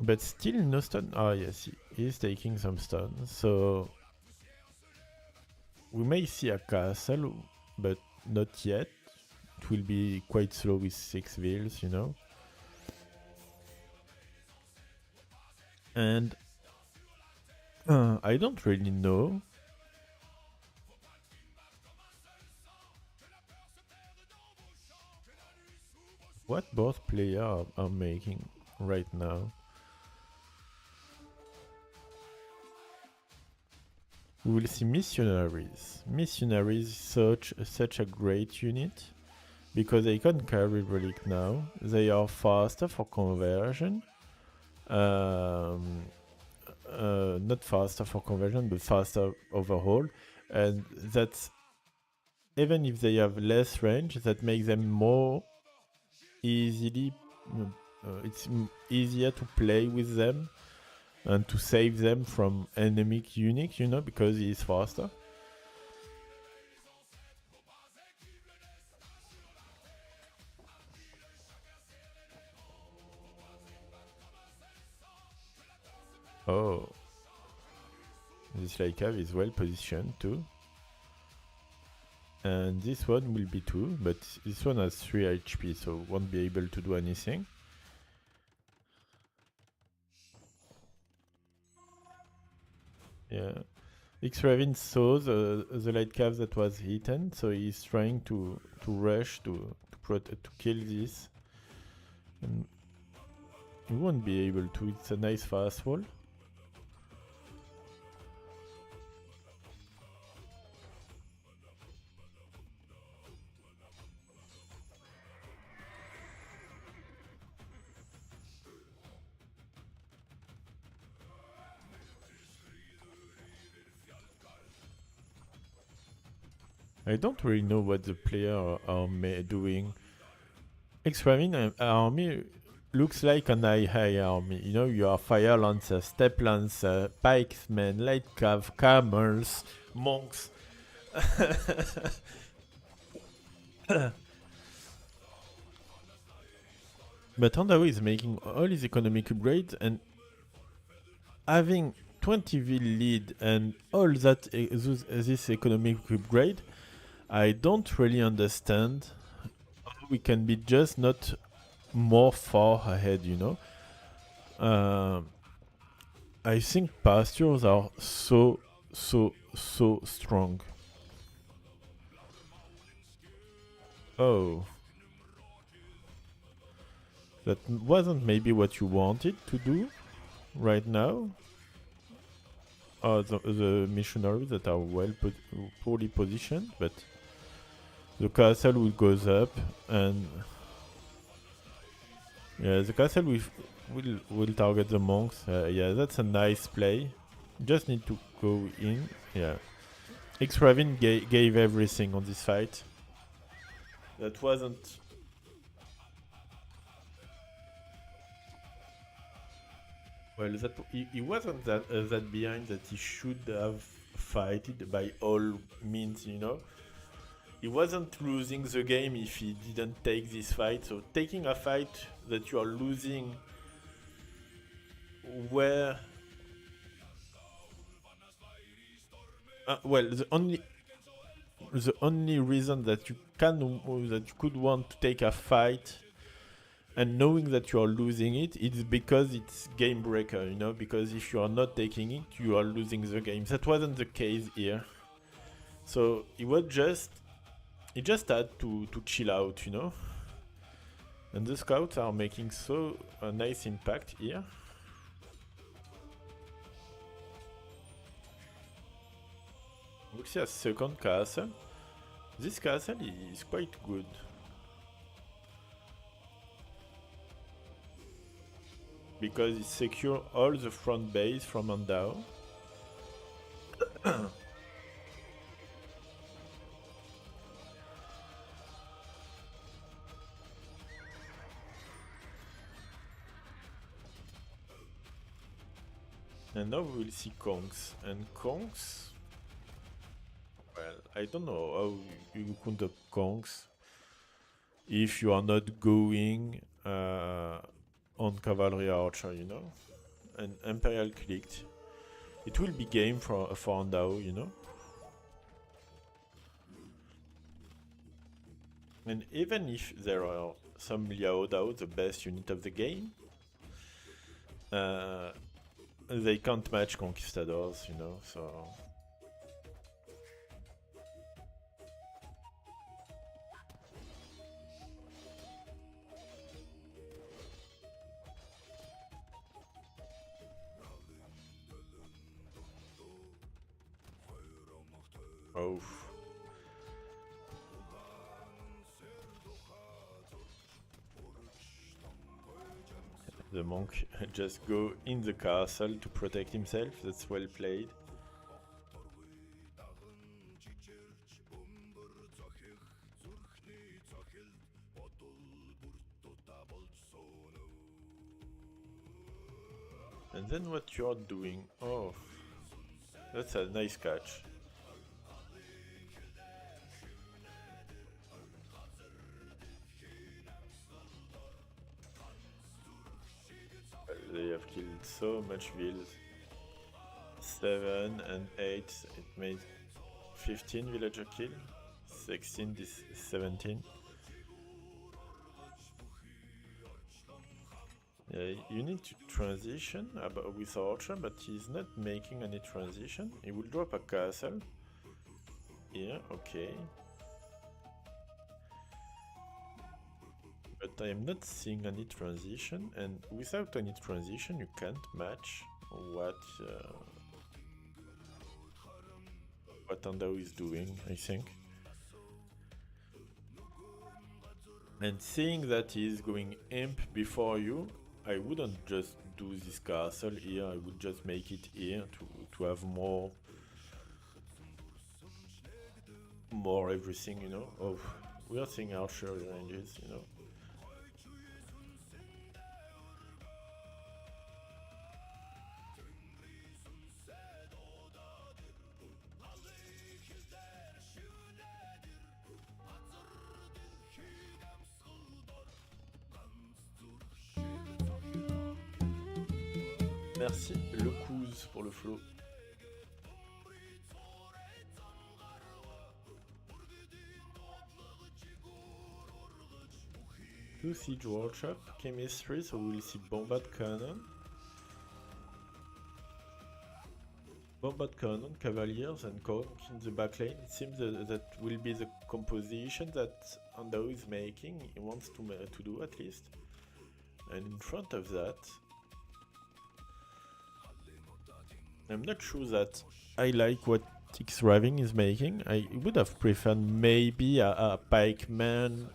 But still no stun. Ah, yes, he is taking some stun. So we may see a castle, but not yet. It will be quite slow with 6 wheels, you know. And I don't really know. What both players are making right now. We will see missionaries. Missionaries is such a great unit, because they can carry relic now. They are faster for conversion. Not faster for conversion, but faster overall. And that's, even if they have less range, that makes them more easily. It's easier to play with them and to save them from enemy unique, you know, because he is faster. Oh, this Lycav is well positioned too. And this one will be 2, but this one has 3 HP, so won't be able to do anything. Yeah. xRavyn saw the light cav that was hidden, so he's trying to rush to kill this. And he won't be able to. It's a nice fast wall. I don't really know what the player are doing. xRavyn army looks like an high army. You know, you are fire lancer, step lancer, pikesmen, light cav, camels, monks. But Andao is making all his economic upgrades, and having 20 V lead and all that this economic upgrade, I don't really understand how we can be just not more far ahead, you know. I think pastures are so strong. Oh. That wasn't maybe what you wanted to do right now. The missionaries that are poorly positioned, but The castle will goes up, and yeah, the castle will target the monks. Yeah, that's a nice play. Just need to go in. Yeah, xRavyn gave everything on this fight. That wasn't. Well, that he wasn't that behind that he should have fighted by all means, you know. He wasn't losing the game if he didn't take this fight. So taking a fight that you are losing, where well, the only reason that you could want to take a fight and knowing that you are losing it, it's because it's game breaker, you know. Because if you are not taking it, you are losing the game. That wasn't the case here. So he just had to chill out, you know. And the scouts are making so a nice impact here. We see a second castle. This castle is quite good. Because it secures all the front base from Andao. And now we will see Kongs. And Kongs... Well, I don't know how you count up Kongs if you are not going on Cavalry Archer, you know? And Imperial clicked. It will be game for Andao, you know? And even if there are some Liao Dao, the best unit of the game, they can't match Conquistadors, you know, so... Oh. The monk just go in the castle to protect himself. That's well played. And then what you're doing? Oh, that's a nice catch. They have killed so much vills. 7 and 8, it made 15 villager kill. 16, this 17. Yeah, you need to transition with Archer, but he's not making any transition. He will drop a castle. Yeah, okay. But I am not seeing any transition, and without any transition you can't match what Andao is doing, I think. And seeing that he is going imp before you, I wouldn't just do this castle here, I would just make it here to have more everything, you know. Oh, we are seeing Archer ranges, you know. Merci le Couz pour le flow. Two siege workshop, chemistry, so we will see bombard cannon. Bombard cannon, cavaliers and conch in the back lane. It seems that will be the composition that Andao is making, he wants to do at least. And in front of that, I'm not sure that I like what xRavyn is making. I would have preferred maybe a pikeman,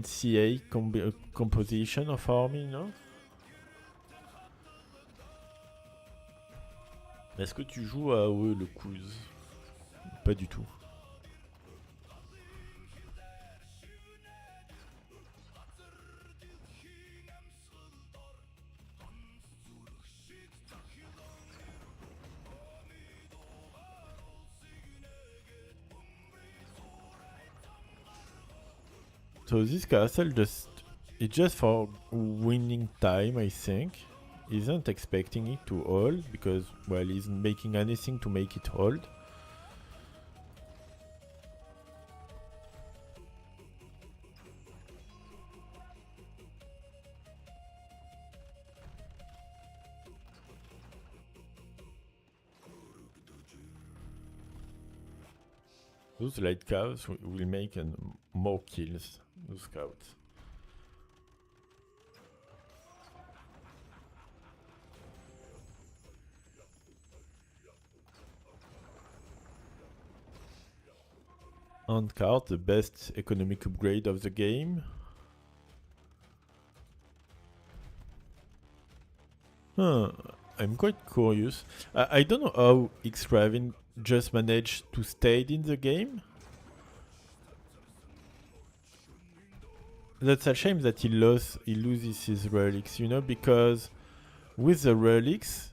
CA composition of army, you know. Est-ce que tu joues à AOE le quiz? Pas du tout. So this castle it's just for winning time, I think. Isn't expecting it to hold because, well, isn't making anything to make it hold. Those light cows will make more kills, those scouts. On card, the best economic upgrade of the game. I'm quite curious. I don't know how xRavyn just managed to stay in the game. That's a shame that he loses his relics, you know, because with the relics,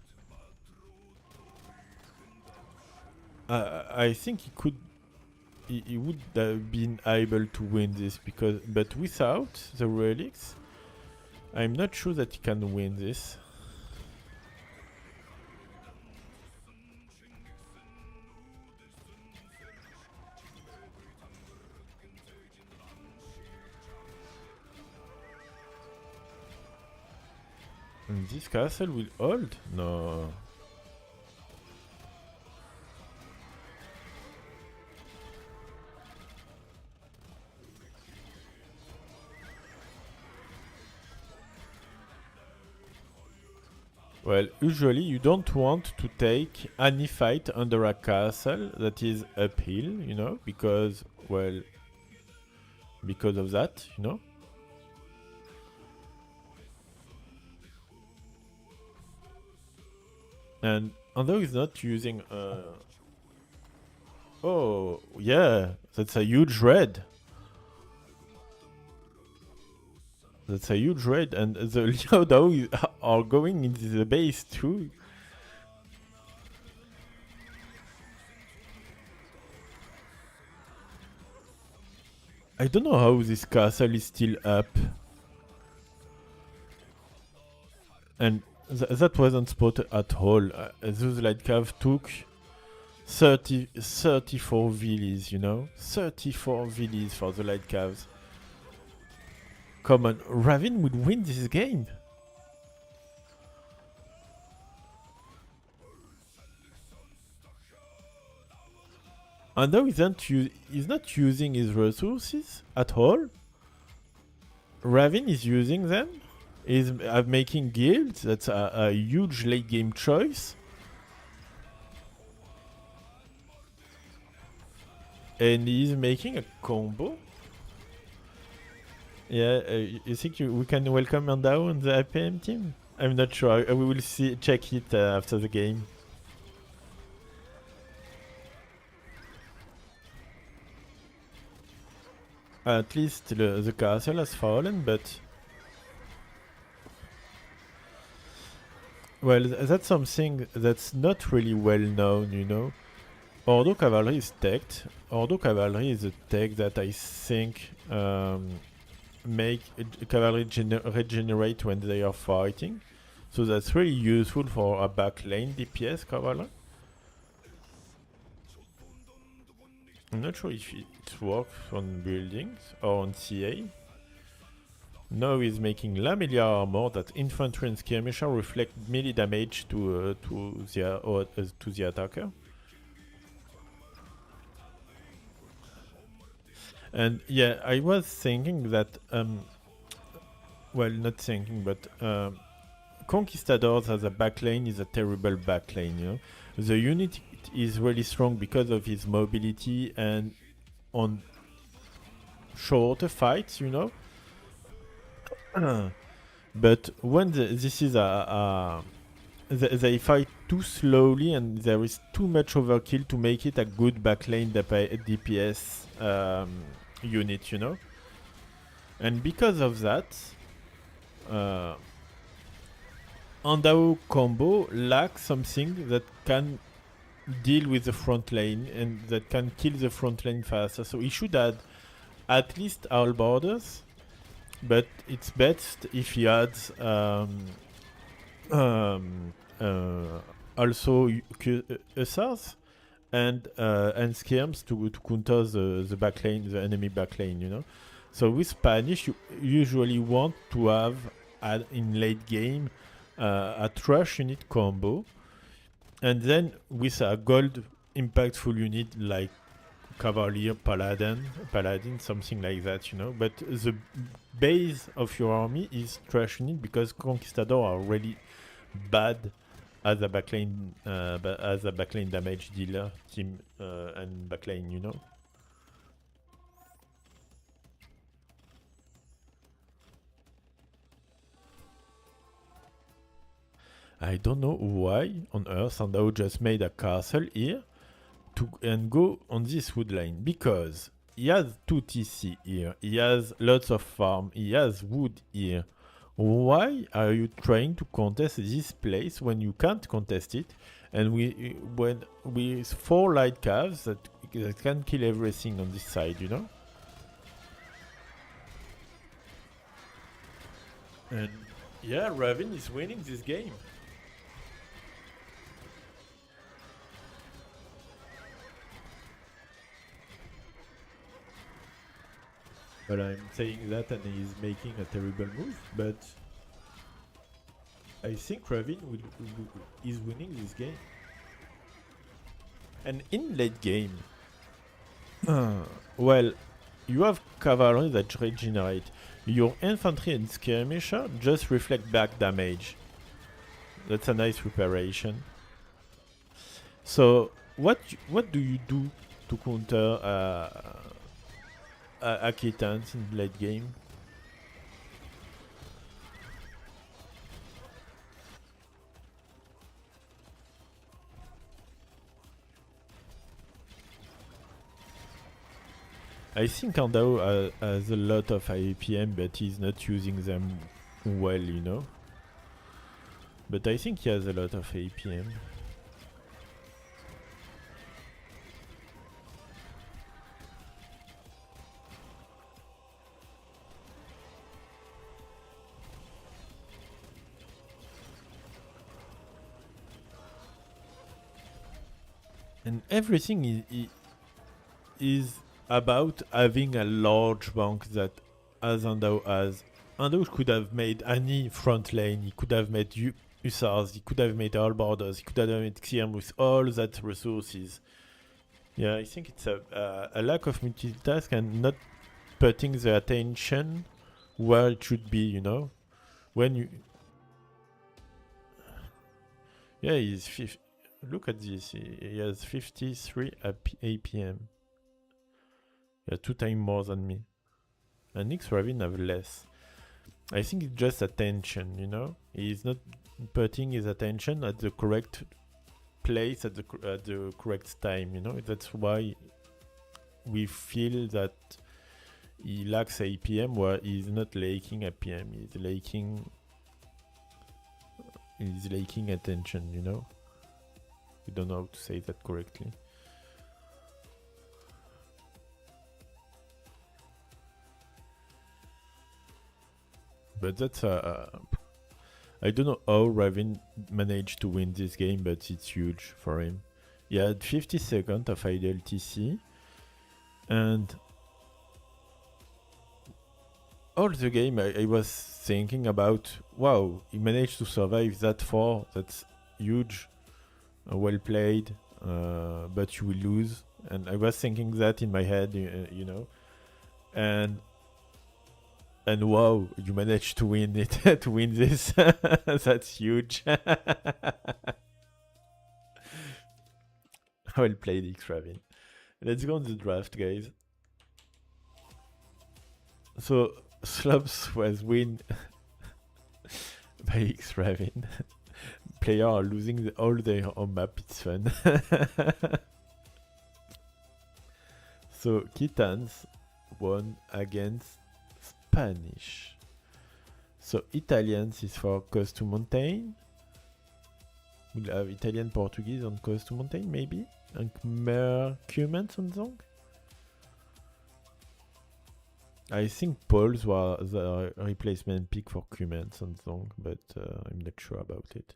I think he would have been able to win this but without the relics, I'm not sure that he can win this. And this castle will hold? No. Well, usually you don't want to take any fight under a castle that is uphill, you know, because, well, because of that, you know. And Andao is not using oh, yeah, that's a huge raid. That's a huge raid, and the Liao Dao are going into the base too. I don't know how this castle is still up. And that wasn't spotted at all. Those light cav took 34 villies, you know? 34 villies for the light calves. Come on, Ravyn would win this game. And now he's not using his resources at all. Ravyn is using them. He's making guilds. That's a huge late game choice. And he's making a combo. Yeah, you think we can welcome Andao on the APM team? I'm not sure. We will check it after the game. At least the castle has fallen, but... Well, that's something that's not really well known, you know. Ordo Cavalry is teched. Ordo Cavalry is a tech that I think make cavalry regenerate when they are fighting. So that's really useful for a back-lane DPS cavalry. I'm not sure if it works on buildings or on CA. Now he's making Lamellia armor that infantry and skirmisher reflect melee damage to the attacker. And yeah, I was thinking that, well, not thinking, but Conquistadors as a backlane is a terrible backlane, you know. The unit is really strong because of his mobility and on shorter fights, you know. But when this is they fight too slowly and there is too much overkill to make it a good backline DPS unit, you know. And because of that, Andao combo lacks something that can deal with the front lane and that can kill the front lane faster. So he should add at least all borders, but it's best if he adds also USRs and skirms to counter the backline, the enemy backline, you know. So with Spanish, you usually want to have in late game a trash unit combo, and then with a gold impactful unit like Cavalier, Paladin, something like that, you know. But the base of your army is trash unit because Conquistador are really bad as a backline damage dealer team and backline, you know. I don't know why on Earth Andao just made a castle here and go on this wood line, because he has 2 TC here, he has lots of farm, he has wood here. Why are you trying to contest this place when you can't contest it? And with 4 light calves that can kill everything on this side, you know? And yeah, Raven is winning this game. But I'm saying that and he's making a terrible move, but I think Ravin is winning this game. And in late game, well, you have cavalry that regenerate. Your infantry and skirmisher just reflect back damage. That's a nice reparation. So what do you do to counter Aquitans in late game? I think Andao has a lot of IAPM, but he's not using them well, you know. But I think he has a lot of APM. And everything is about having a large bank that as Andao has. Andao could have made any front lane, he could have made Hussars, he could have made all borders, he could have made Xirm with all that resources. Yeah, I think it's a lack of multitask and not putting the attention where it should be, you know? When you... Yeah, look at this, he has 53 APM. Yeah, 2 times more than me. And xRavyn have less. I think it's just attention, you know? He's not putting his attention at the correct place at the correct time, you know? That's why we feel that he lacks APM, where he's not lacking APM, he's lacking attention, you know? We don't know how to say that correctly. But that's I don't know how Ravin managed to win this game, but it's huge for him. He had 50 seconds of idle TC, and all the game I was thinking about, wow, he managed to survive that far, that's huge, well played, but you will lose. And I was thinking that in my head, you know, and wow, you managed to win it, to win this. That's huge. Well played, xRavyn. Let's go on the draft, guys. So, Slumps was win by xRavyn. Players are losing all their home map, it's fun. So, Kitans won against Spanish. So, Italians is for Coast to Mountain. We'll have Italian, Portuguese on Coast to Mountain, maybe? And Mercumens on Zong? I think Pauls was the replacement pick for Cumens on Zong, but I'm not sure about it.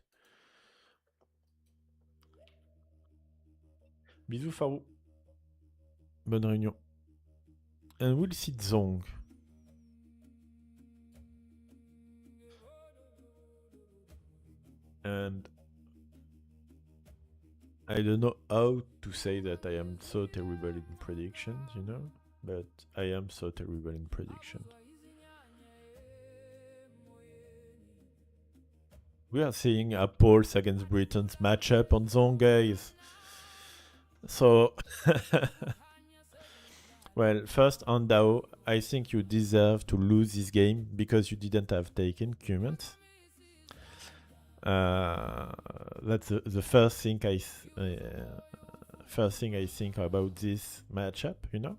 Bisous Farou. Bonne réunion. And we'll see Zong. And I don't know how to say that I am so terrible in predictions, you know? But I am so terrible in prediction. We are seeing a Pulse against Britain's matchup on Zone, guys. So, well, first Andao, I think you deserve to lose this game because you didn't have taken Cumens. That's the first thing I think about this matchup, you know.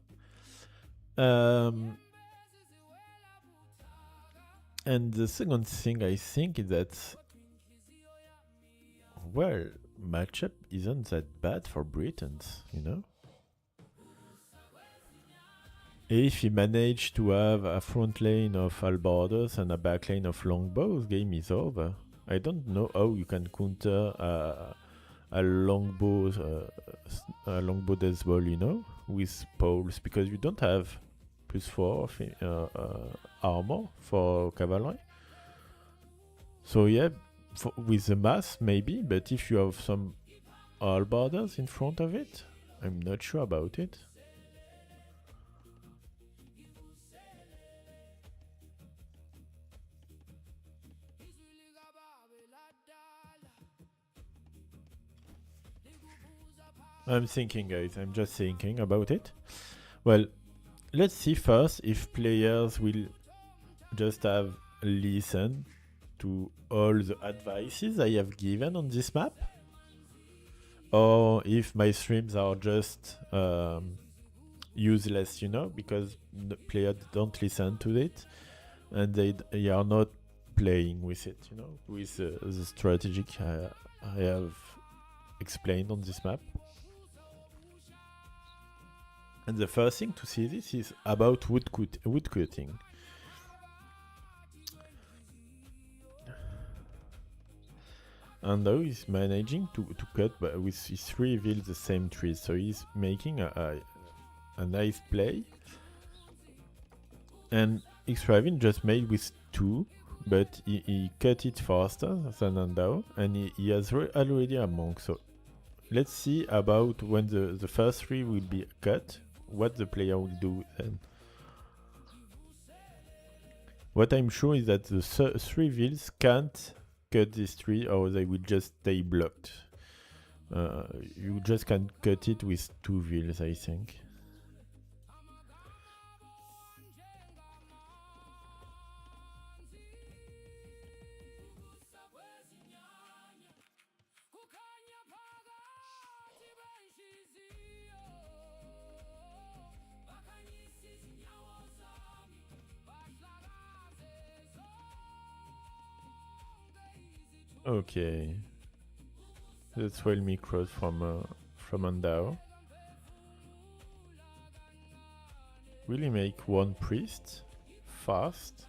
And the second thing I think is that, well, matchup isn't that bad for Britons, you know. If he managed to have a front lane of halberdiers and a back lane of longbows, game is over. I don't know how you can counter a longbow death ball, you know, with poles, because you don't have +4 armor for cavalry. So yeah, with the mass maybe, but if you have some halberdiers in front of it, I'm not sure about it. I'm thinking, guys, I'm just thinking about it. Well, let's see first if players will just have listened to all the advices I have given on this map, or if my streams are just useless, you know, because the players don't listen to it and they are not playing with it, you know, with the strategic I have explained on this map. And the first thing to see this is about wood cutting. Andao is managing to cut with his 3 reveals the same tree, so he's making a nice play. And xRavyn just made with 2, but he cut it faster than Andao, and he has already a monk. So let's see about when the first 3 will be cut, what the player will do then. What I'm sure is that the 3 wheels can't cut this tree, or they will just stay blocked. You just can't cut it with 2 wheels, I think. Okay, that's well micros from Andao. Will he make 1 priest fast?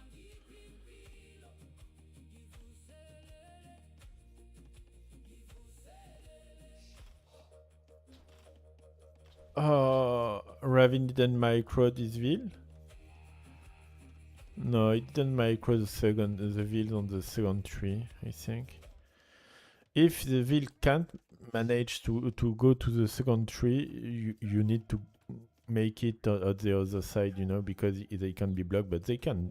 Ravin didn't micro this wheel. No, it didn't micro the wheels on the second tree, I think. If the wheel can't manage to go to the second tree, you need to make it at the other side, you know, because they can be blocked, but they can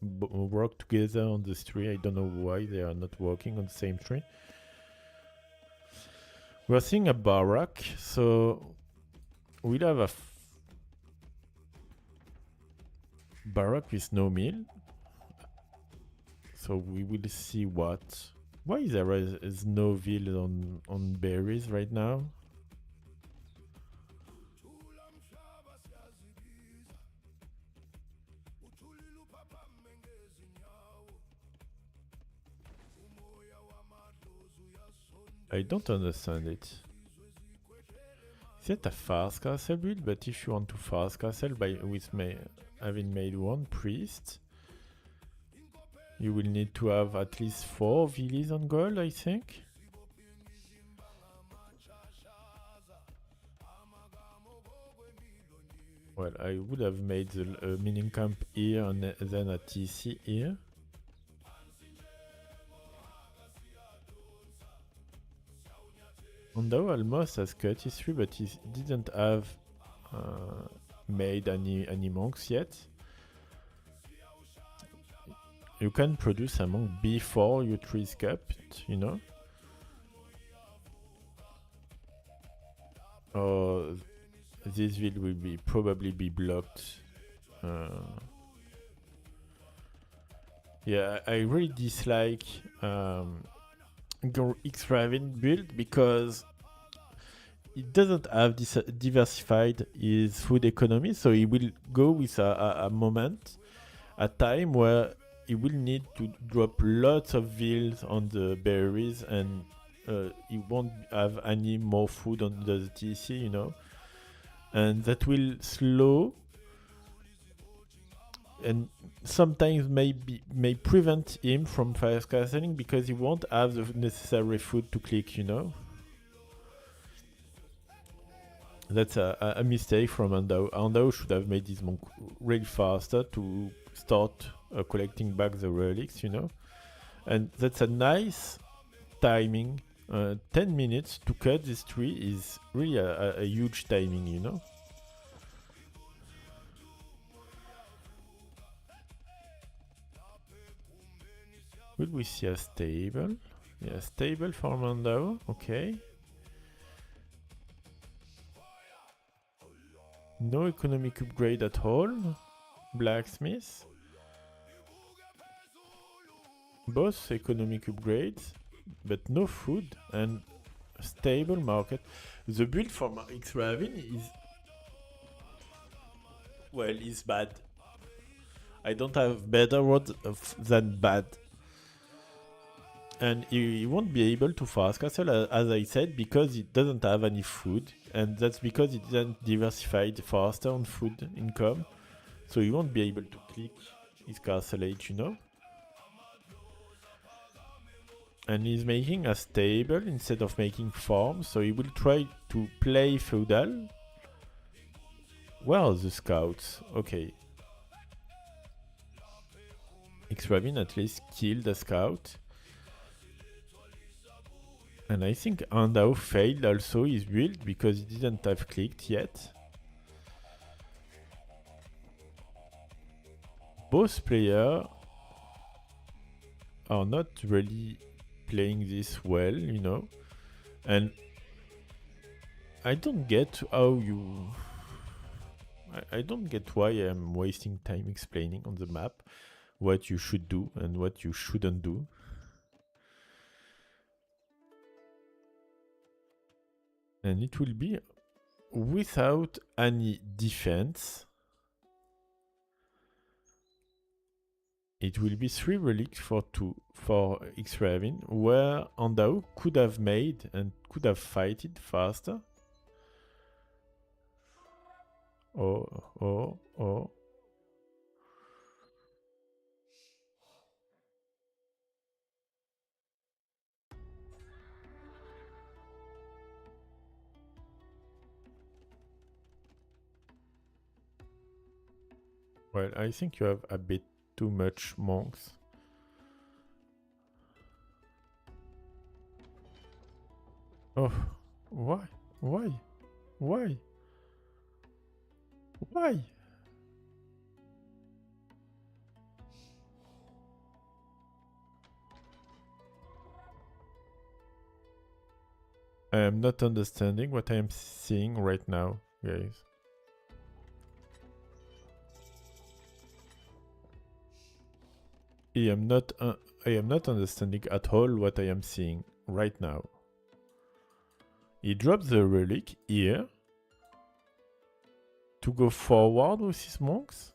work together on this tree. I don't know why they are not working on the same tree. We're seeing a barrack, so we'll have a barrack with no mill. So we will see what. Why there is no veal on berries right now? I don't understand it. Is it a fast castle build? But if you want to fast castle with having made one priest, you will need to have at least 4 villas on gold, I think. Well, I would have made the mining camp here and then a TC here. Andao almost has cut history, but he didn't have made any monks yet. You can produce a monk before your tree is capped, you know. Or this ville will probably be blocked. Yeah, I really dislike xRavyn build because it doesn't have diversified his food economy, so he will go with a moment, a time where he will need to drop lots of veals on the berries, and he won't have any more food on the TC, you know, and that will slow and sometimes may prevent him from fast castling because he won't have the necessary food to click, you know. That's a mistake from Andao. Andao should have made his monk really faster to start collecting back the relics, you know. And that's a nice timing. 10 minutes to cut this tree is really a huge timing, you know. Will we see a stable? Yeah, stable for Andao, okay. No economic upgrade at all. Blacksmith. Both economic upgrades, but no food and stable market. The build for xRavyn is... well, is bad. I don't have better word than bad. And he won't be able to fast castle, as I said, because he doesn't have any food. And that's because he didn't diversify faster on food income. So he won't be able to click his castle age, you know. And he's making a stable instead of making farms. So he will try to play feudal. Where are the scouts? Okay. xRavyn at least killed a scout. And I think Andao failed also his build because he didn't have clicked yet. Both players are not really playing this well, you know. And I don't get how you... I don't get why I'm wasting time explaining on the map what you should do and what you shouldn't do. And it will be without any defense. It will be 3 relics for 2 for xRavyn, where Andao could have made and could have fighted faster. Oh. Well, I think you have a bit too much monks. Oh, why? Why? Why? Why? I am not understanding what I am seeing right now, guys. I am not understanding at all what I am seeing right now. He drops the relic here to go forward with his monks.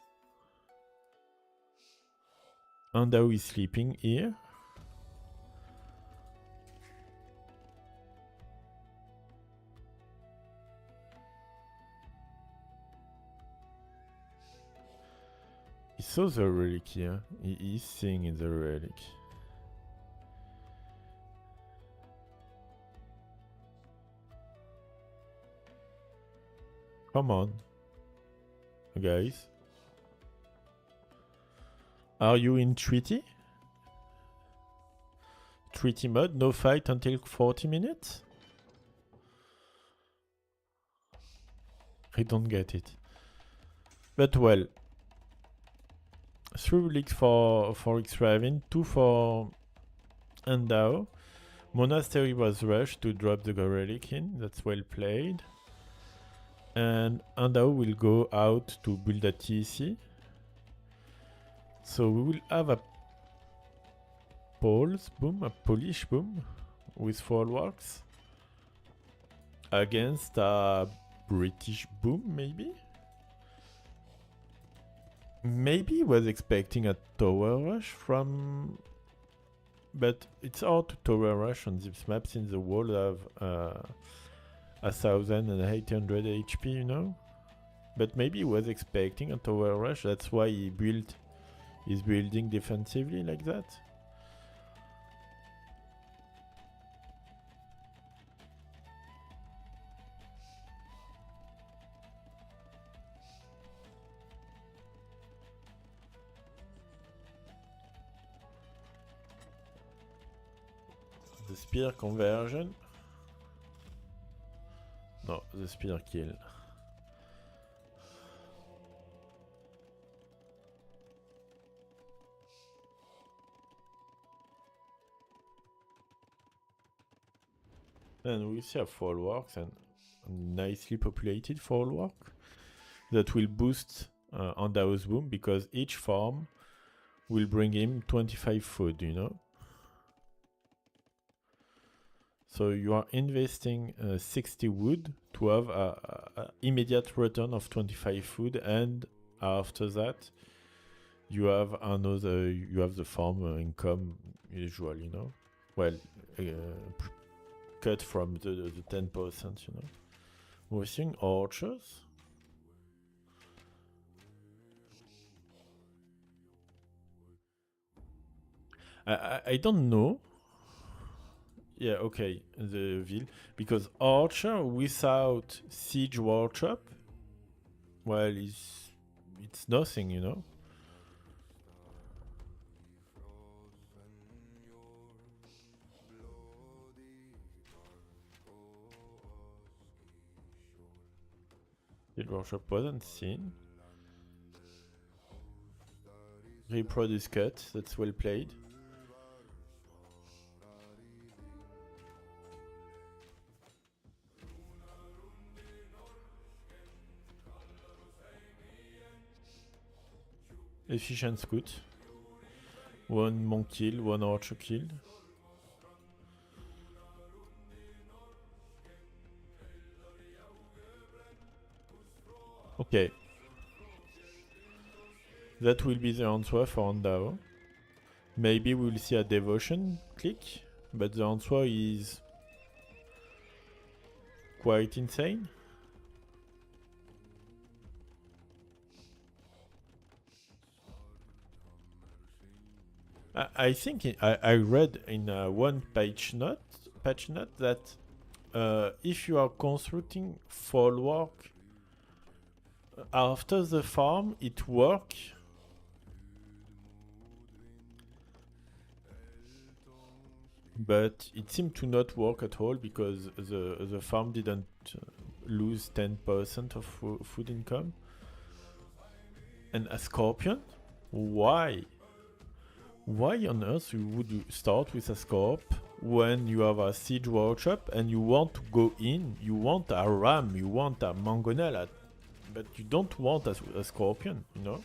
Andao is sleeping here. He saw the relic here. He is seeing in the relic. Come on, guys. Are you in treaty? Treaty mode, no fight until 40 minutes? I don't get it. But well, 3 relics for xRavyn, 2 for Andao. Monastery was rushed to drop the relic in, that's well played. And Andao will go out to build a TC. So we will have a Polish boom with Folwarks against a British boom, maybe? Maybe was expecting a tower rush from... But it's hard to tower rush on this map since the wall have 1800 HP, you know? But maybe he was expecting a tower rush, that's why he's building defensively like that. The spear conversion. No, the spear kill. And we see a Folwarks and a nicely populated Folwark that will boost Andao's boom because each farm will bring him 25 food, you know. So you are investing 60 wood to have a immediate return of 25 food, and after that you have the farm income usually, you know. Well, cut from the 10%, you know. We're seeing archers. I don't know. Yeah, okay, the Ville. Because Archer without Siege Workshop, well, it's nothing, you know? Siege Workshop wasn't seen. Reproduce cut, that's well played. Efficient scout. One monk kill, one archer kill. Okay. That will be the answer for Andao. Maybe we'll see a devotion click, but the answer is quite insane. I think I read in one patch note that if you are constructing Folwark after the farm, it works. But it seemed to not work at all because the farm didn't lose 10% of food income. And a scorpion? Why? Why on earth would you start with a scorp when you have a siege workshop and you want to go in, you want a ram, you want a mangonel, but you don't want a scorpion, you know?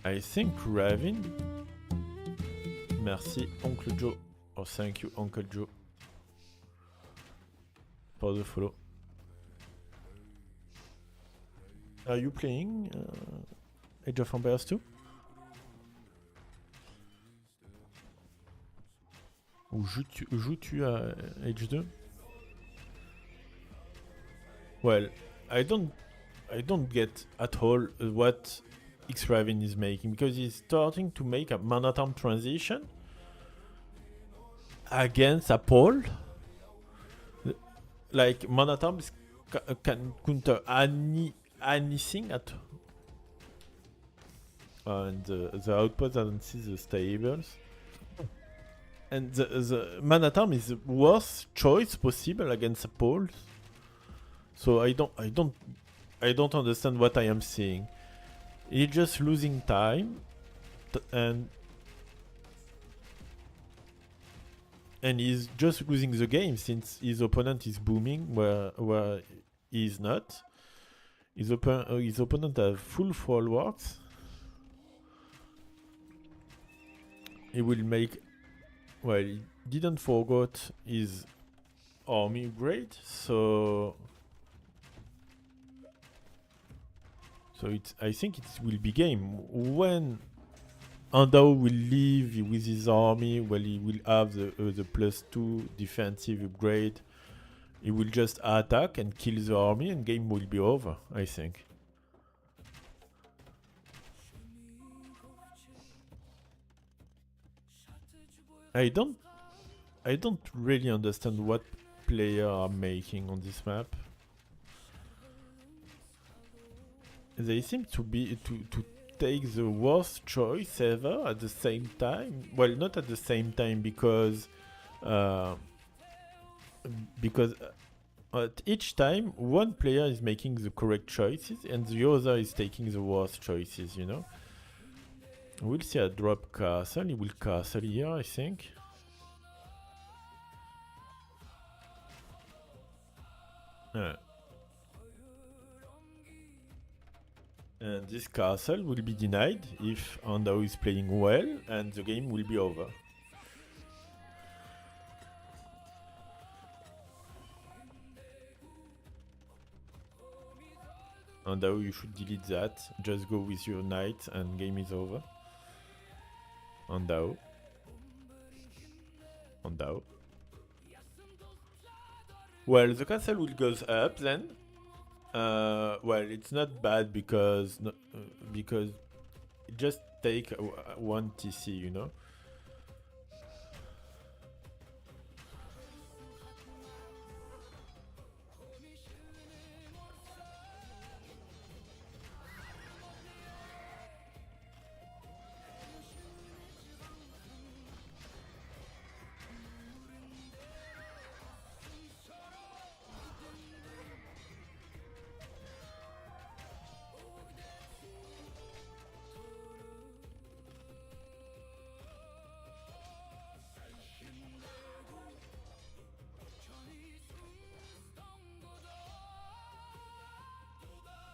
I think xRavyn. Merci, Uncle Joe. Oh, thank you, Uncle Joe, for the follow. Are you playing Age of Empires 2? Ou joues-tu à Age 2? Well, I don't get at all what xRavyn is making, because he's starting to make a Man-at-Arms transition against a pole. Like Man-at-Arms can counter anything at and the outpost doesn't see the stables. And the Man-at-Arms is the worst choice possible against a pole. So I don't understand what I am seeing. He's just losing time, and he's just losing the game since his opponent is booming where he is not. His opponent has full forwards. He will make. Well, he didn't forget his army upgrade, so I think it will be game. When Andao will leave with his army, well, he will have the +2 defensive upgrade. He will just attack and kill the army, and game will be over, I think. I don't really understand what players are making on this map. They seem to take the worst choice ever at the same time. Well, not at the same time, because at each time one player is making the correct choices and the other is taking the worst choices, you know. We'll see a drop castle. He will castle here, I think. And this castle will be denied if Andao is playing well, and the game will be over. Andao, you should delete that. Just go with your knight and game is over. Andao. Well, the castle will go up then. Well, it's not bad because it just take one TC, you know.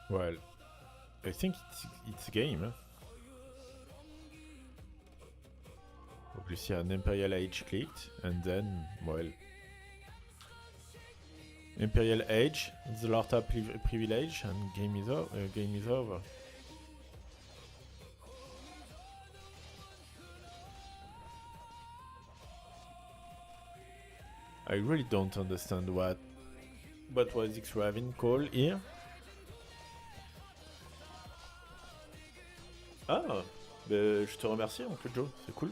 Well, I think it's game. Huh? You see an Imperial Age clicked, and then, well, Imperial Age, the Lorta privilege, and game is over. I really don't understand what was xRavyn called here. Ah, ben, je te remercie, Oncle Joe, c'est cool.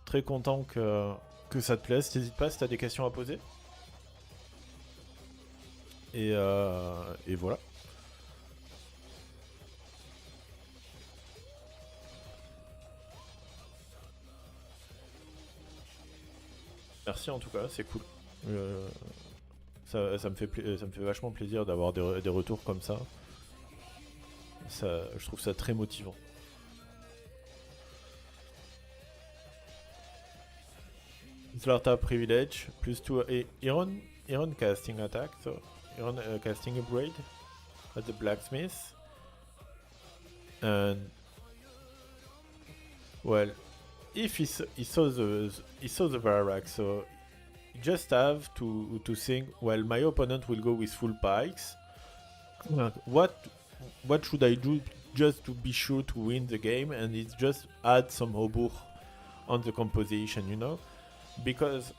Très content que ça te plaise. N'hésite pas si tu as des questions à poser. Et voilà. Merci en tout cas, c'est cool. Ça me fait vachement plaisir d'avoir des retours comme ça. je trouve ça très motivant. Slaughter privilege plus 2 Iron casting attack, so Iron casting upgrade at the blacksmith. And well, if he saw the Varak, so you just have to think. Well, my opponent will go with full pikes. What should I do just to be sure to win the game? And it's just add some obur on the composition, you know, because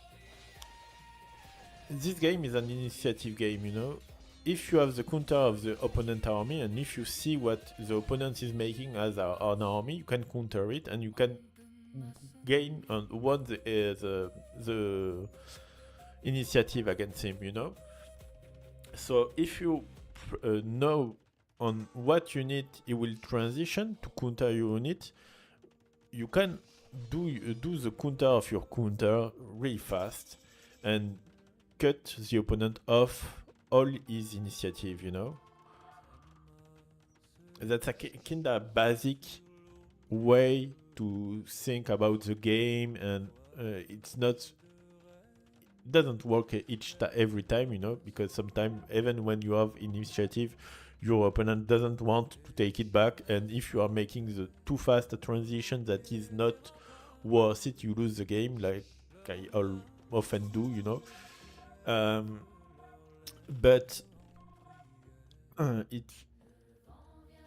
this game is an initiative game, you know. If you have the counter of the opponent army, and if you see what the opponent is making as an army, you can counter it, and you can gain and won the initiative against him, you know. So if you know on what unit he will transition to counter your unit, you can do the counter of your counter really fast and cut the opponent off all his initiative, you know. That's a kinda basic way to think about the game, and it's not doesn't work every time, you know, because sometimes even when you have initiative, your opponent doesn't want to take it back, and if you are making the too fast a transition that is not worth it, you lose the game, like I often do, you know. But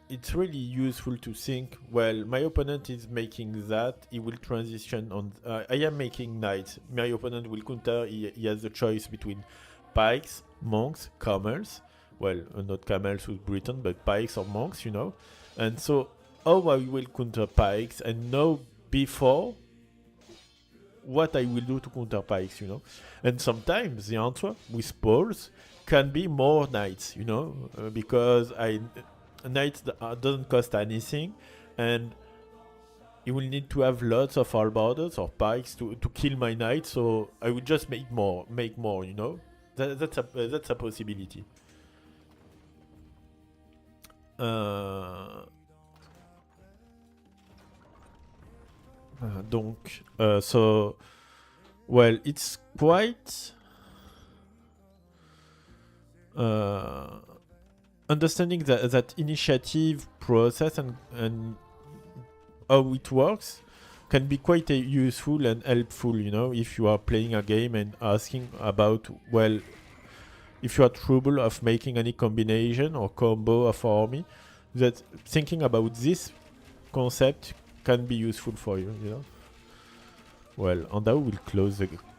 it's really useful to think, well, my opponent is making that, he will transition on, I am making knights, my opponent will counter, he has the choice between pikes, monks, camels, well, not camels with Britain, but pikes or monks, you know, and so how I will counter pikes, and know before what I will do to counter pikes, you know, and sometimes the answer with poles can be more knights, you know, because knights doesn't cost anything, and you will need to have lots of halberds or pikes to kill my knight, so I will just make more, you know. That's a possibility. Donc, so, well, it's quite understanding that initiative process and how it works can be quite useful and helpful, you know, if you are playing a game and asking about, well, if you are trouble of making any combination or combo of army, that thinking about this concept can be useful for you, you know. Well, Andao will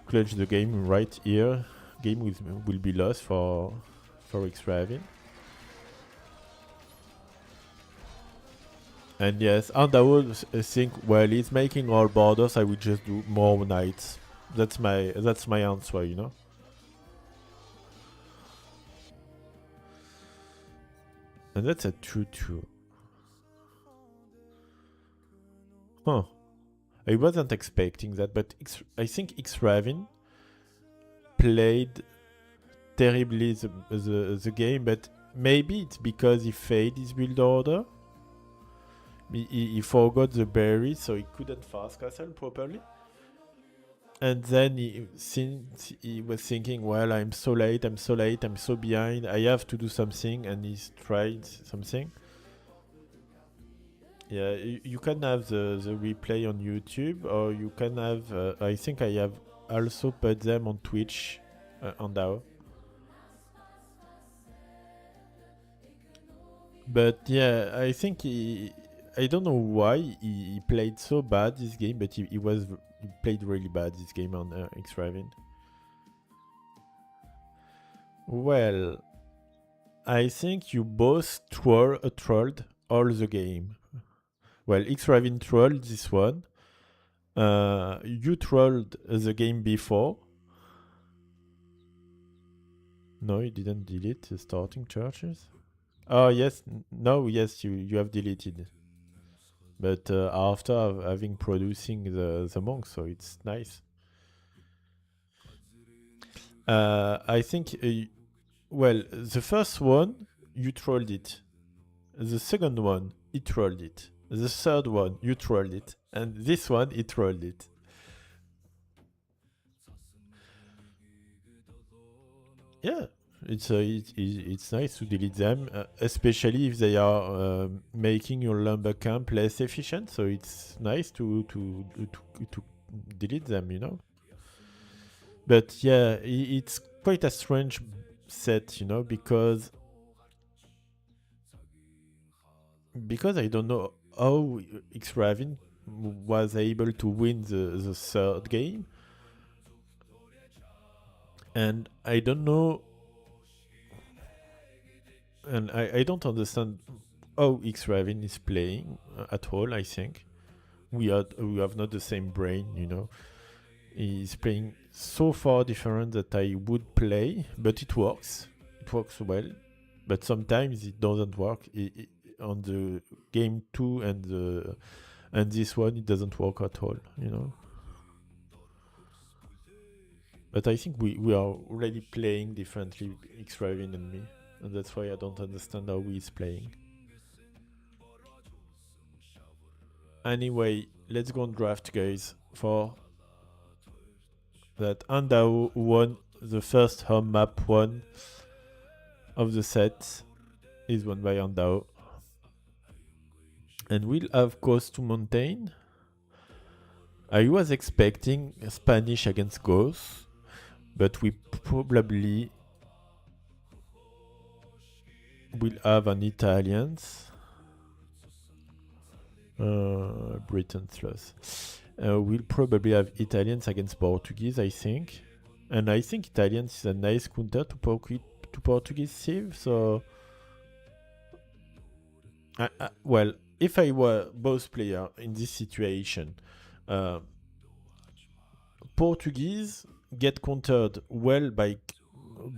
clutch the game right here. Game will be lost for xRavyn. And yes, Andao think, well, he's making all borders, I will just do more knights. That's my answer, you know. And that's a 2-2. Huh. I wasn't expecting that, but I think xRavyn played terribly the game, but maybe it's because he failed his build order. He forgot the berry, so he couldn't fast castle properly. And then he was thinking, well, I'm so late, I'm so behind, I have to do something, and he's tried something. Yeah, you can have the replay on YouTube, or you can have, I think I have also put them on Twitch, on DAO. But yeah, I think I don't know why he played so bad this game, but he played really bad this game on xRavyn. Well, I think you both trolled all the game. Well, xRavyn trolled this one. You trolled the game before. No, you didn't delete the starting churches. Oh yes, no, yes, you have deleted. But after having producing the monks, so it's nice. I think, well, the first one, you trolled it. The second one, he trolled it. The third one, you trolled it. And this one, he trolled it. Yeah, it's nice to delete them, especially if they are making your lumber camp less efficient. So it's nice to delete them, you know. But yeah, it's quite a strange set, you know, because I don't know how xRavyn was able to win the third game, and I don't know, and I don't understand how xRavyn is playing at all. I think we have not the same brain, you know. He's playing so far different that I would play, but it works. It works well, but sometimes it doesn't work. On the game 2 and this one, it doesn't work at all, you know. But I think we are already playing differently, xRavyn and me, and that's why I don't understand how he's playing. Anyway, let's go on draft, guys, for that Andao won the first home map one of the set is won by Andao. And we'll have Coast to Mountain. I was expecting Spanish against Ghost, but we probably will have an Italians. Britain loss. We'll probably have Italians against Portuguese, I think. And I think Italians is a nice counter to Portuguese Civ, so... well, if I were both player in this situation, Portuguese get countered well by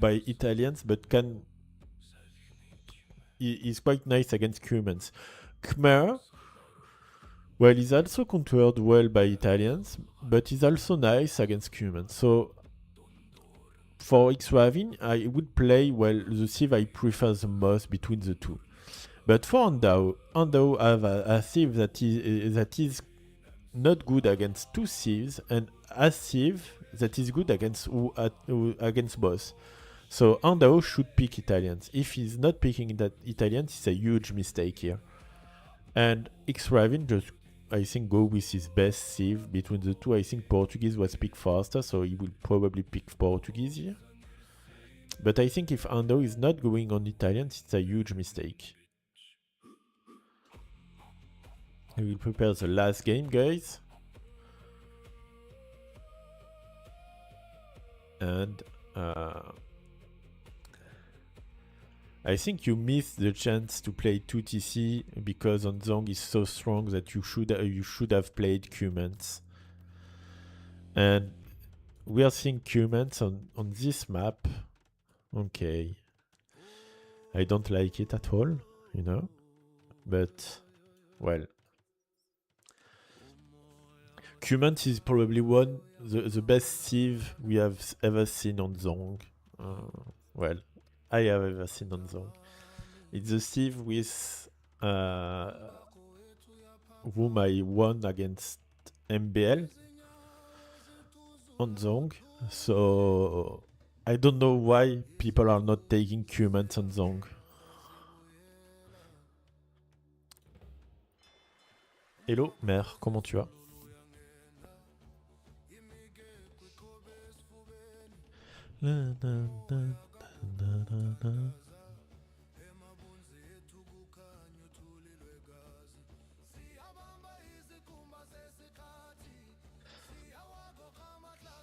Italians, but is quite nice against Cumans. Khmer, well, is also countered well by Italians, but is also nice against Cumans. So for xRavyn, I would play, well, the Civ I prefer the most between the two. But for Andao have a Civ that is not good against two Civs, and a Civ that is good against both. So Andao should pick Italians. If he's not picking that Italians, it's a huge mistake here. And xRavyn just, I think, go with his best Civ between the two. I think Portuguese was picked faster, so he will probably pick Portuguese here. But I think if Andao is not going on Italians, it's a huge mistake. I will prepare the last game, guys. And I think you missed the chance to play 2TC because Onzong is so strong that you should have played Cumans. And we are seeing Cumans on this map. Okay. I don't like it at all, you know. But, well. Cumans is probably the best Civ we have ever seen on Zong. Well, I have ever seen on Zong. It's a Civ with whom I won against MBL on Zong. So I don't know why people are not taking Cumans on Zong. Hello, mère, comment tu vas?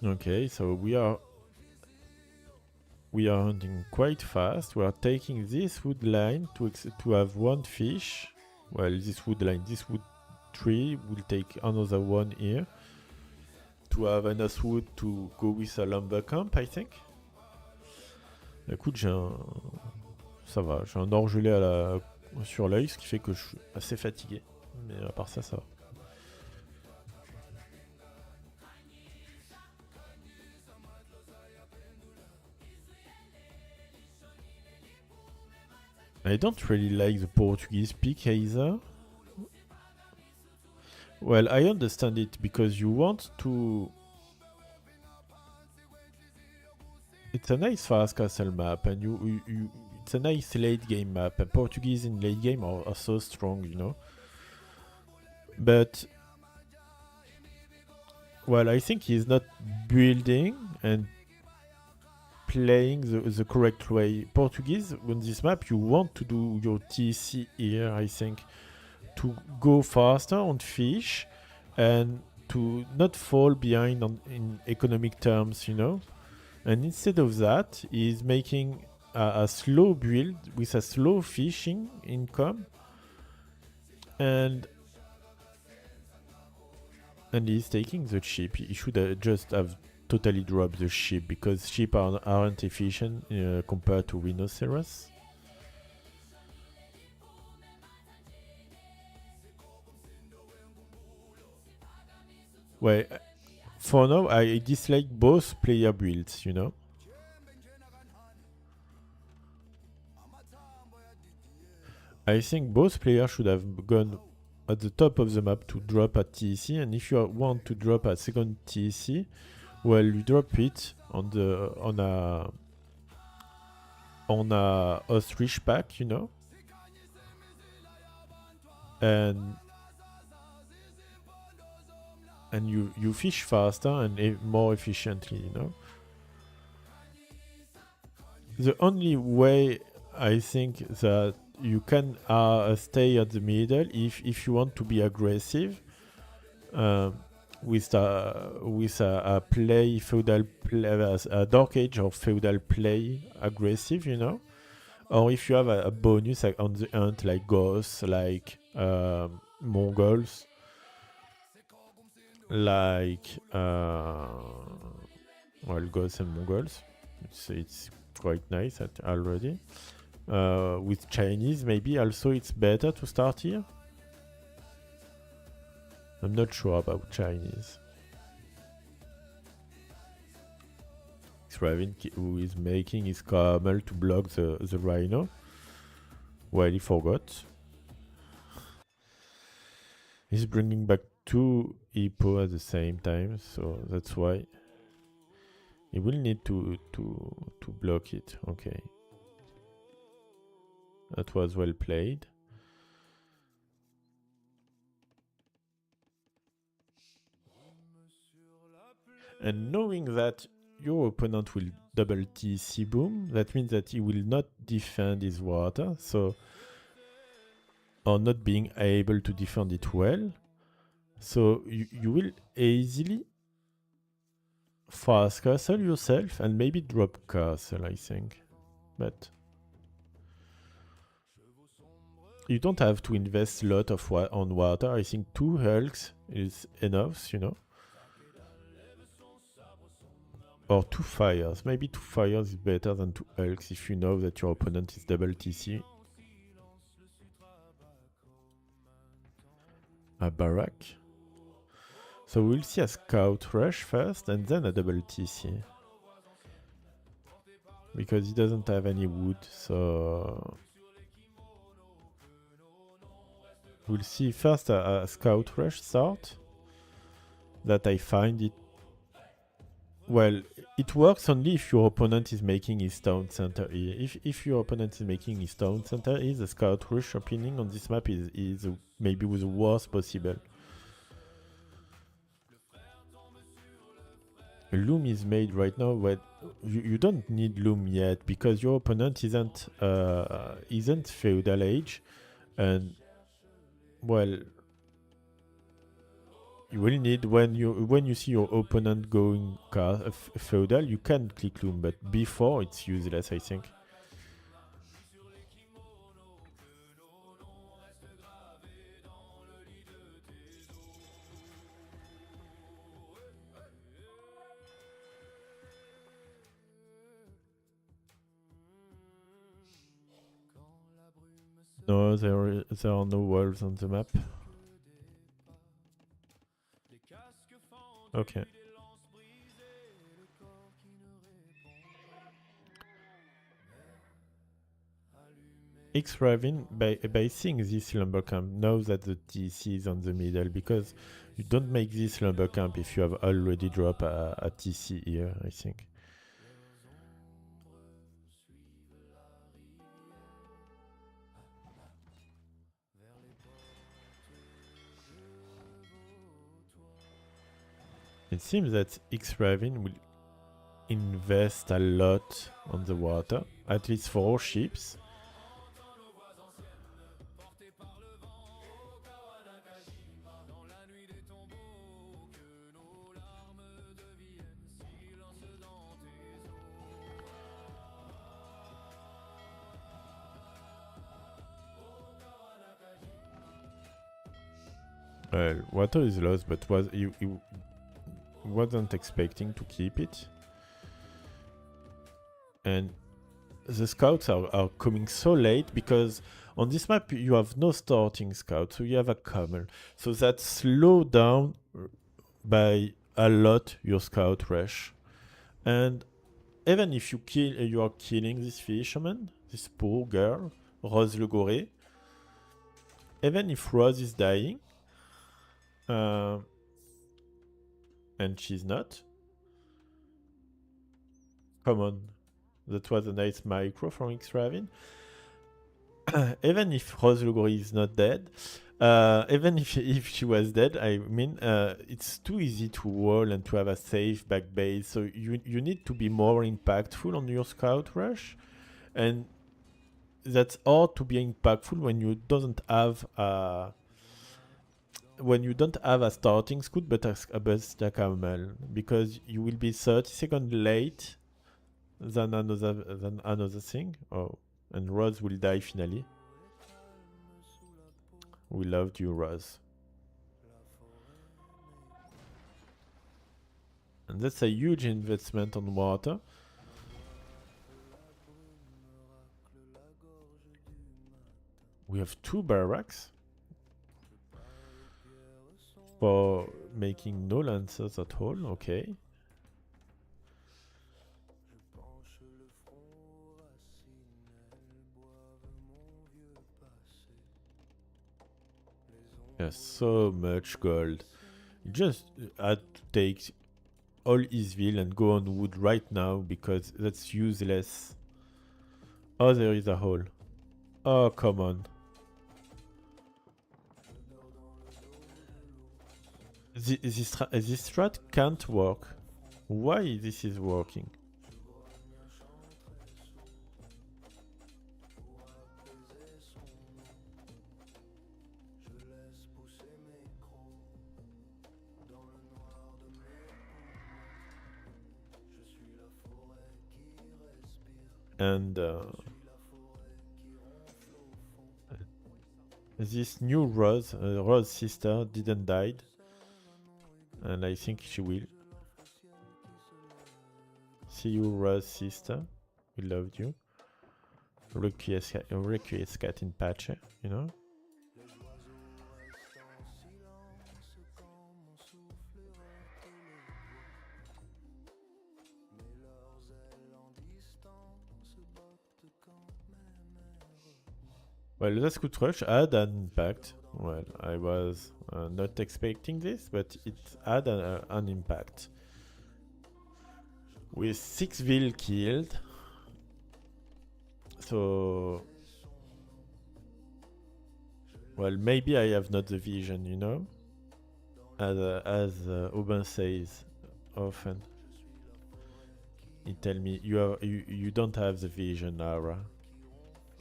Okay, so we are hunting quite fast. We are taking this wood line to have one fish. Well, this wood line, this wood tree will take another one here to have enough wood to go with a lumber camp, I think. Écoute, ça va, j'ai un orgelé sur l'œil, ce qui fait que je suis assez fatigué. Mais à part ça, ça va. I don't really like the Portuguese pick either. Well, I understand it because you want to. It's a nice fast castle map, and it's a nice late game map. And Portuguese in late game are so strong, you know. But well, I think he's not building and playing the correct way. Portuguese on this map, you want to do your TC here, I think, to go faster on fish and to not fall behind in economic terms, you know. And instead of that, he's making a slow build with a slow fishing income, and he's taking the ship. He should just have totally dropped the ship because sheep aren't efficient compared to rhinoceros. Well, for now, I dislike both player builds, you know. I think both players should have gone at the top of the map to drop at TEC, and if you want to drop a second TEC, well, you drop it on a ostrich pack, you know, and you fish faster and more efficiently, you know. The only way I think that you can stay at the middle if you want to be aggressive with a play feudal play, a dark age or feudal play aggressive, you know, or if you have a bonus like on the hunt like ghosts, like Mongols, like well, ghosts and Mongols. It's quite nice already. With Chinese, maybe also it's better to start here. I'm not sure about Chinese. xRavyn, who is making his camel to block the rhino. Well, he forgot. He's bringing back two Hippo at the same time, so that's why he will need to block it. Okay. That was well played. And knowing that your opponent will double TC boom, that means that he will not defend his water, so or not being able to defend it well. So you will easily fast castle yourself and maybe drop castle, I think. But you don't have to invest a lot of on water. I think 2 hulks is enough, you know. Or 2 fires. Maybe 2 fires is better than 2 hulks if you know that your opponent is double TC. A barrack. So we'll see a scout rush first and then a double TC. Because he doesn't have any wood, so we'll see first a scout rush start. That I find it. Well, it works only if your opponent is making his town center here. If your opponent is making his town center here, the scout rush opening on this map is maybe the worst possible. A loom is made right now, but you don't need loom yet because your opponent isn't feudal age, and well, you will need when you see your opponent going feudal, you can click loom, but before it's useless, I think. No, there are no walls on the map. Okay. xRavyn, by seeing this lumber camp, knows that the TC is on the middle, because you don't make this lumber camp if you have already dropped a TC here, I think. It seems that xRavyn will invest a lot on the water, at least 4 ships. Well, water is lost, but you wasn't expecting to keep it. And the scouts are coming so late, because on this map you have no starting scout, so you have a comer. So that slow down by a lot your scout rush. And even if you are killing this fisherman, this poor girl, Rose Le Goré, even if Rose is dying, and she's not, come on, that was a nice micro from xRavyn. Even if Rose Le Goré is not dead, even if she was dead, I mean, it's too easy to wall and to have a safe back base. So you need to be more impactful on your scout rush, and that's hard to be impactful when you don't have a starting scout but a camel, because you will be 30 seconds late than another thing. Oh, and Rose will die finally. We loved you, Rose. And that's a huge investment on water. We have 2 barracks for making no lancers at all. Okay. Yeah, so much gold. You just had to take all Eastville and go on wood right now, because that's useless. Oh, there is a hole. Oh, come on. This strat can't work. Why this is working? And this new Rose, Rose's sister, didn't die, and I think she will. See you, Rose's sister. We loved you. Requiescat in pace, you know. Well, the Scout Rush had an impact. Well, I was not expecting this, but it had an impact. With 6 Vil killed. So... Well, maybe I have not the vision, you know? As Aubin says often. He tell me, you don't have the vision, Nara.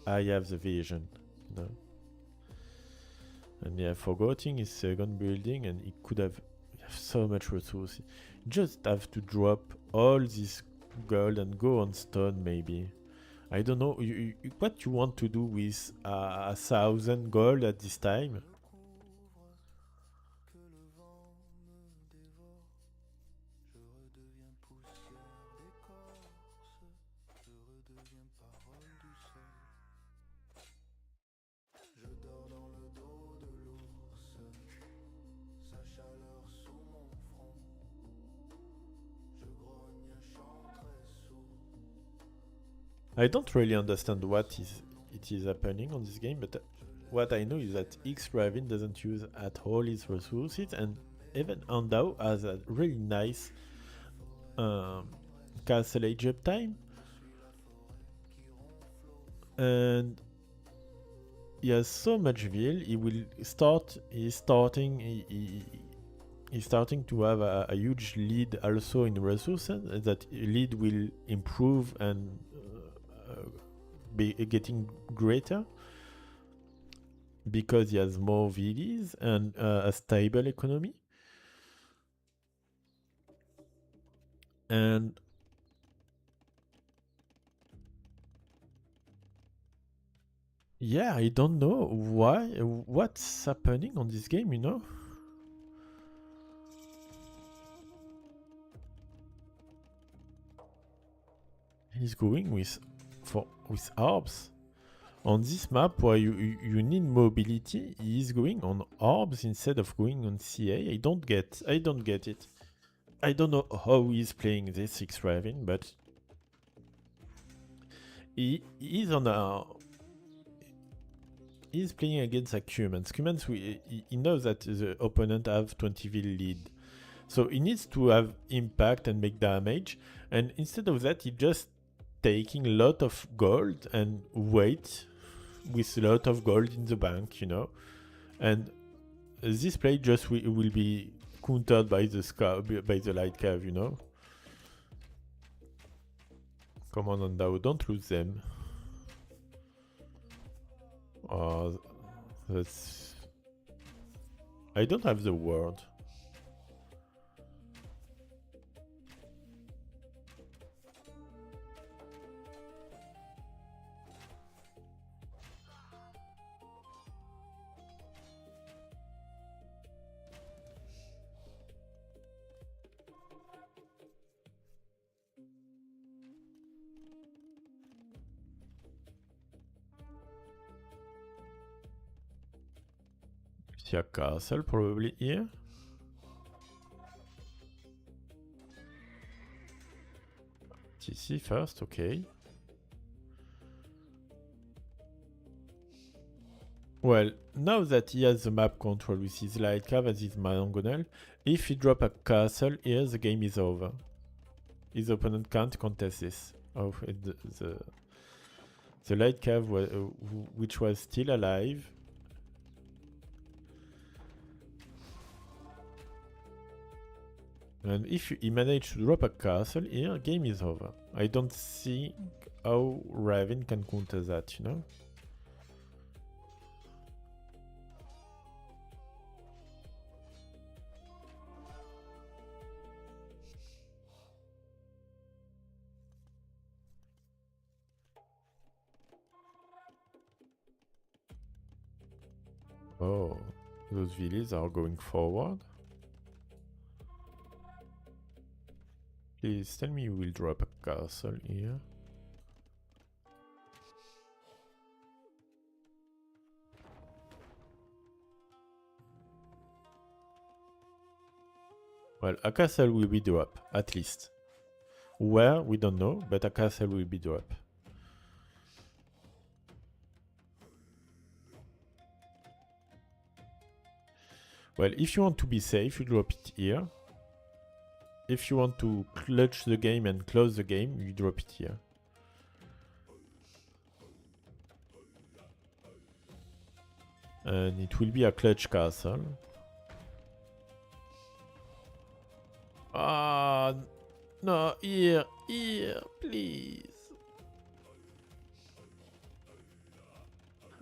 I have the vision. No. And yeah, forgetting his second building, and he could have so much resources. Just have to drop all this gold and go on stone, maybe. I don't know what you want to do with 1,000 gold at this time. I don't really understand what it it is happening on this game, but what I know is that xRavyn doesn't use at all its resources, and even Andao has a really nice castle age up time, and he has so much veal. He will start. He's starting to have a huge lead also in resources. That lead will improve and be getting greater because he has more VDs and a stable economy. And yeah, I don't know what's happening on this game, you know? He's going with orbs. On this map where you need mobility, he's going on orbs instead of going on CA. I don't get it. I don't know how he's playing this xRavyn, but he's on a he's playing against a Cumans. Cumans, he knows that the opponent have 20 V lead. So he needs to have impact and make damage. And instead of that, he just taking a lot of gold and wait with a lot of gold in the bank, you know. And this play just will be countered by the light cav, you know. Come on, Andao, don't lose them. That's... I don't have the word. See a castle probably here. TC first, okay. Well, now that he has the map control with his light cav and his diagonal, if he drop a castle here, the game is over. His opponent can't contest this. Oh, the light cav which was still alive. And if he managed to drop a castle here, game is over. I don't see how Raven can counter that, you know? Oh, those villas are going forward. Please tell me you will drop a castle here. Well, a castle will be dropped, at least. Where, we don't know, but a castle will be dropped. Well, if you want to be safe, you drop it here. If you want to clutch the game and close the game, you drop it here. And it will be a clutch castle. Ah, no, here, please.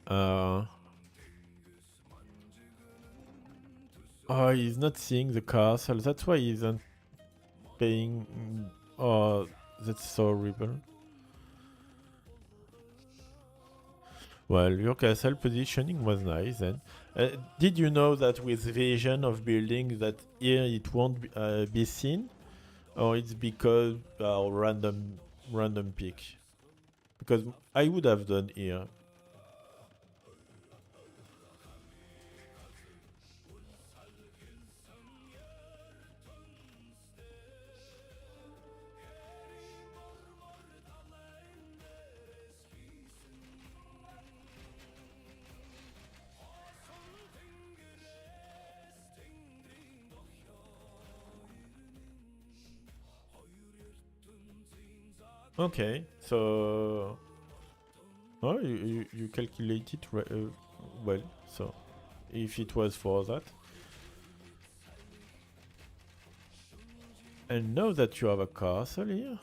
Oh, he's not seeing the castle. That's why he isn't paying. Oh, that's so horrible. Well, your castle positioning was nice then. Did you know that with vision of building that here it won't be seen? Or it's because random pick? Because I would have done here. Okay, so oh, you calculate it well. So if it was for that, and now that you have a castle here,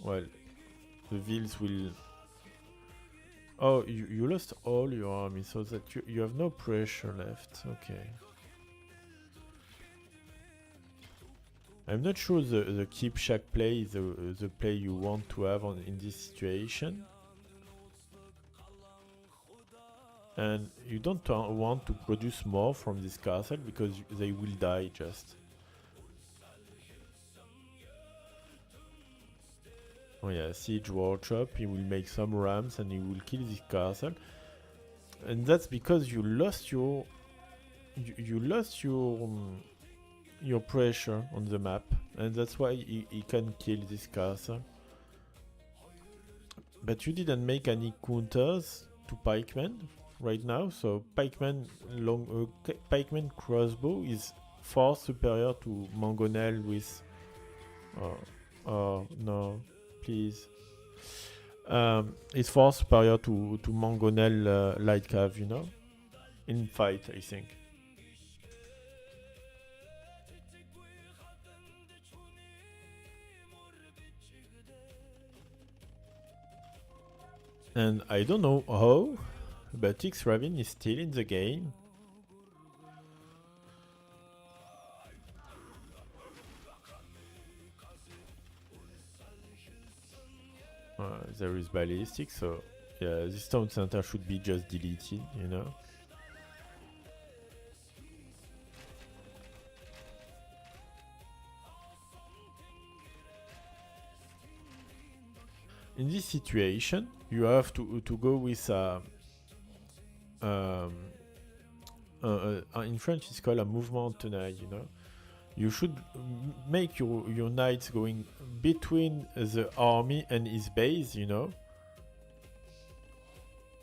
well, the Vils will. Oh, you lost all your army, so that you have no pressure left. Okay. I'm not sure the keep shack play is the play you want to have in this situation. And you don't want to produce more from this castle because they will die just. Oh yeah, siege workshop, he will make some rams and he will kill this castle. And that's because you lost your your pressure on the map, and that's why he can kill this castle. But you didn't make any counters to pikemen right now, so pikeman crossbow is far superior to mangonel with. Oh no, please. It's far superior to mangonel light cav, you know, in fight, I think. And I don't know how, but xRavyn is still in the game. There is ballistic, so yeah, this town center should be just deleted, you know. In this situation, you have to go with in French it's called a mouvement tenaille, you know. You should make your knights going between the army and his base, you know,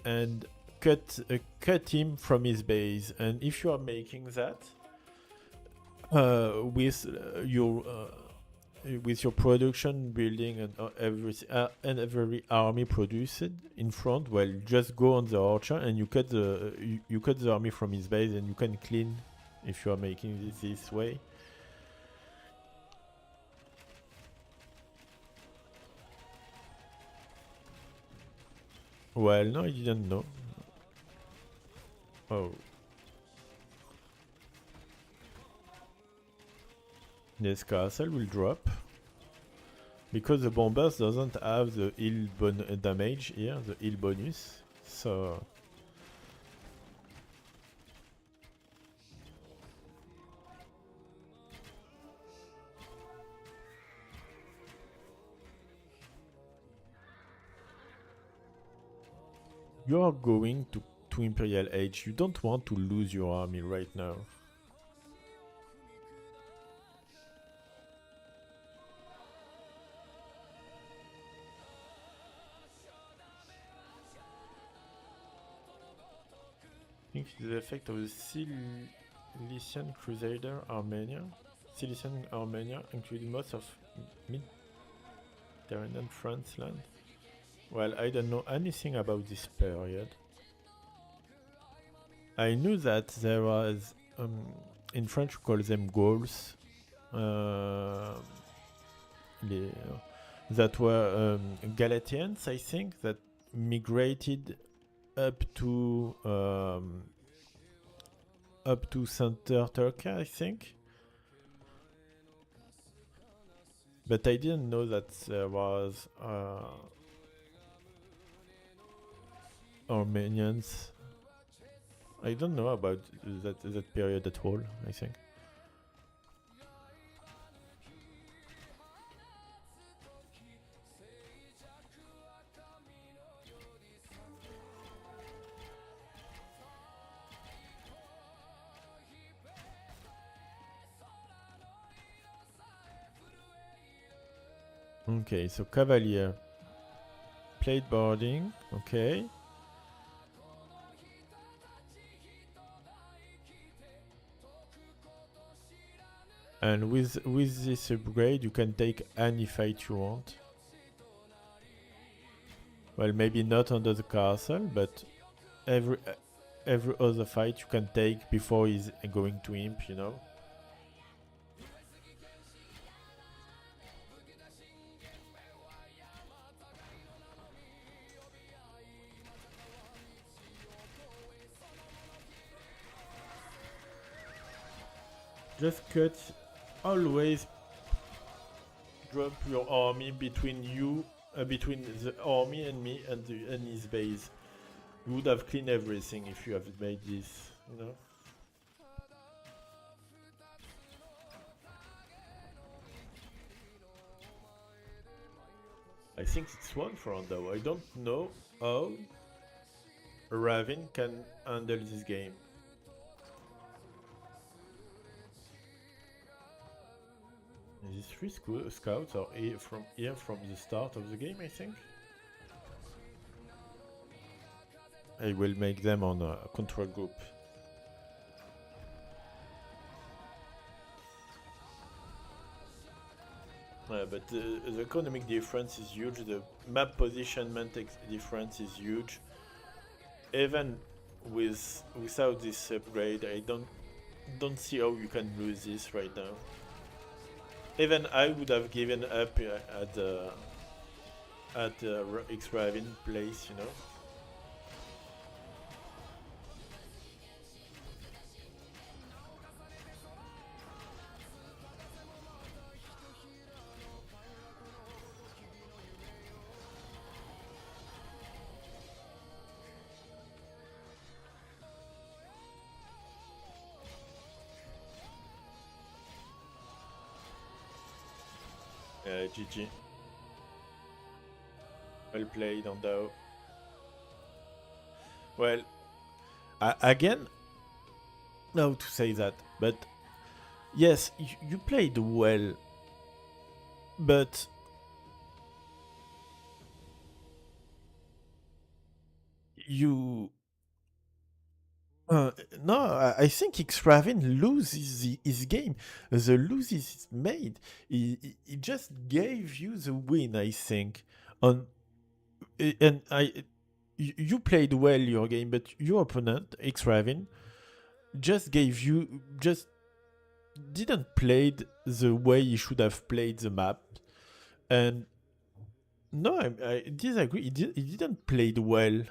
and cut him from his base. And if you are making that with your production building and every army produced in front, well, just go on the archer and you cut the army from his base, and you can clean if you are making this way. Well, no, I didn't know. Oh. This castle will drop. Because the bombers doesn't have the heal damage here, the heal bonus. So... You are going to Imperial Age. You don't want to lose your army right now. I think it's the effect of the Cilician Crusader Armenia. Cilician Armenia including most of Mediterranean France land. Well, I don't know anything about this period. I knew that there was, in French we call them Gauls, that were Galatians, I think, that migrated up to center Turkey, I think. But I didn't know that there was Armenians. I don't know about that period at all, I think. Okay, so Cavalier. Plate boarding, okay. And with this upgrade, you can take any fight you want. Well, maybe not under the castle, but every every other fight you can take before he's going to imp, you know. Just cut. Always drop your army between you, between the army and me and his base. You would have cleaned everything if you have made this, you know. I think it's one for Andao. I don't know how Raven can handle this game. These three scouts are from here from the start of the game, I think. I will make them on a control group. But the economic difference is huge, the map positionment difference is huge. Even without this upgrade, I don't see how you can lose this right now. Even I would have given up at xRavyn place, you know. GG. Well played, Andao. Well, again, no to say that, but yes, you played well, but you. No, I think xRavyn loses his game. The loses is made. He just gave you the win, I think. And you played well your game, but your opponent xRavyn just didn't play the way he should have played the map. And no, I disagree. He didn't play well.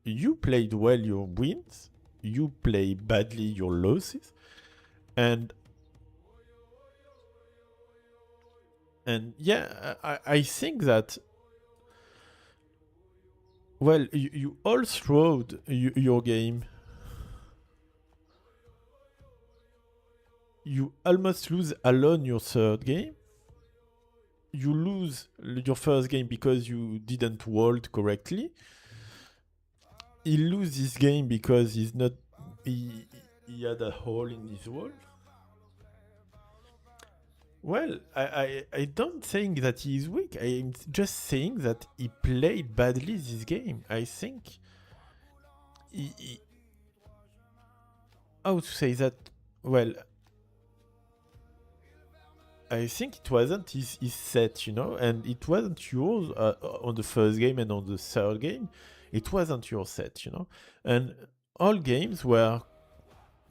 You played well your wins. You play badly your losses. And yeah, I think that, well, you all throwed your game. You almost lose alone your third game. You lose your first game because you didn't hold correctly. He loses this game because he's not. He had a hole in his wall. Well, I don't think that he is weak. I'm just saying that he played badly this game. I think how to say that? Well, I think it wasn't his set, you know, and it wasn't yours on the first game and on the third game. It wasn't your set, you know, and all games were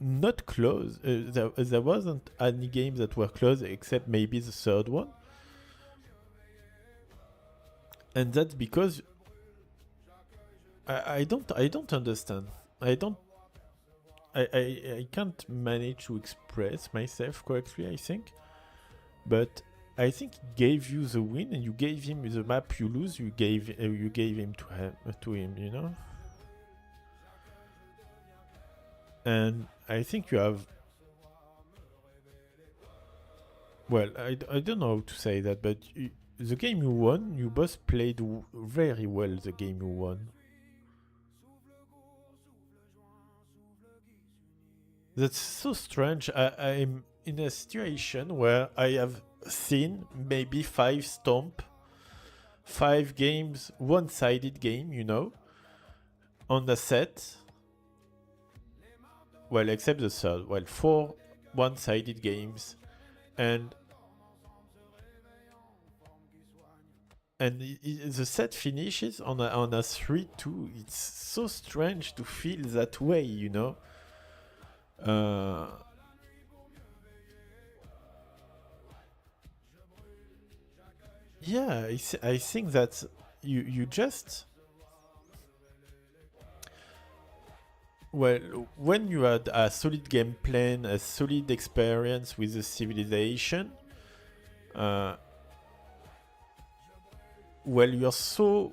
not close. There wasn't any games that were close except maybe the third one, and that's because I don't understand. I can't manage to express myself correctly, I think, but I think it gave you the win, and you gave him the map you lose. You gave him to him, you know. And I think you have. Well, I don't know how to say that, but the game you won, you both played very well. The game you won. That's so strange. I'm in a situation where I have seen maybe 5 games, one-sided game, you know, on the set. Well, except the third. Well, 4 one-sided games, and and the set finishes on a 3-2. It's so strange to feel that way, you know. Uh, yeah, I think that you just, well, when you had a solid game plan, a solid experience with the civilization, uh, well, you're so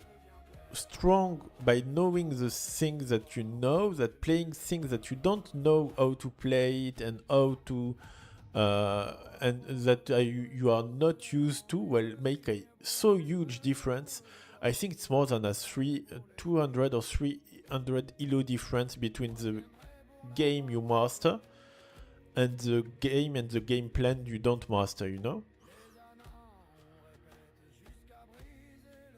strong by knowing the things that you know, that playing things that you don't know how to play it and how to and that you are not used to, well, make a so huge difference. I think it's more than a 200 or 300 elo difference between the game you master and the game plan you don't master, you know.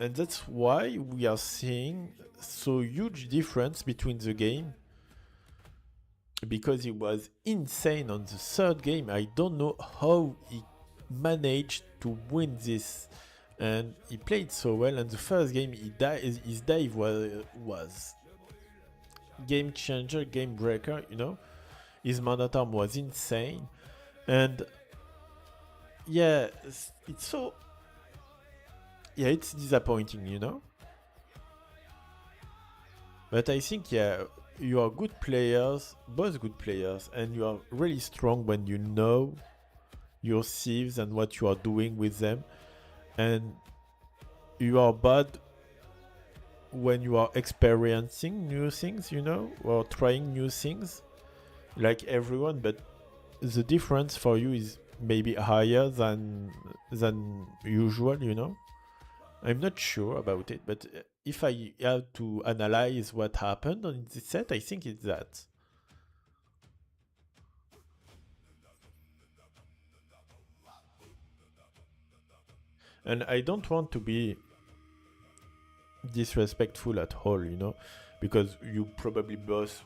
And that's why we are seeing so huge difference between the game, because he was insane on the third game. I don't know how he managed to win this, and he played so well. And the first game, his dive was game changer, game breaker. You know, his mana term was insane, and yeah, it's so, yeah, it's disappointing, you know. But I think, yeah, you are good players, both good players, and you are really strong when you know your thieves and what you are doing with them. And you are bad when you are experiencing new things, you know, or trying new things, like everyone. But the difference for you is maybe higher than usual, you know. I'm not sure about it, but if I have to analyze what happened on this set, I think it's that. And I don't want to be disrespectful at all, you know, because you probably both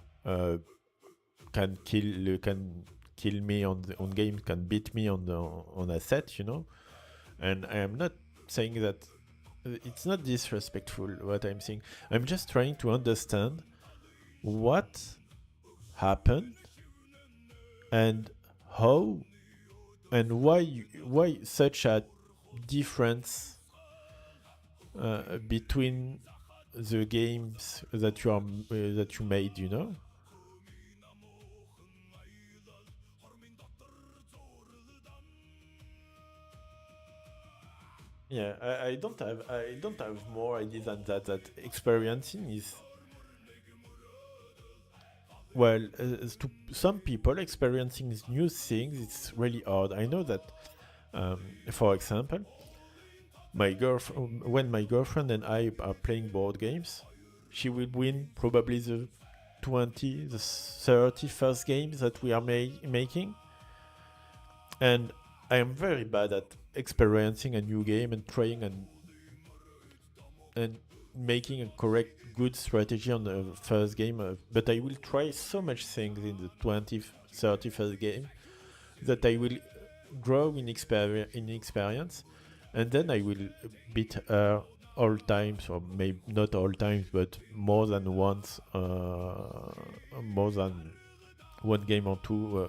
can kill me on game, can beat me on a set, you know. And I am not saying that it's not disrespectful what I'm saying. I'm just trying to understand what happened and how and why such a difference between the games that you made, you know. Yeah, I don't have more ideas than that. That experiencing is, well, to some people, experiencing new things, it's really hard. I know that, for example, when my girlfriend and I are playing board games, she will win probably the 20, the 30 first games that we are making, and I am very bad at experiencing a new game and trying and making a correct good strategy on the first game, but I will try so much things in the 20 30 first game that I will grow in experience, and then I will beat her all times, or maybe not all times, but more than once, more than one game on two,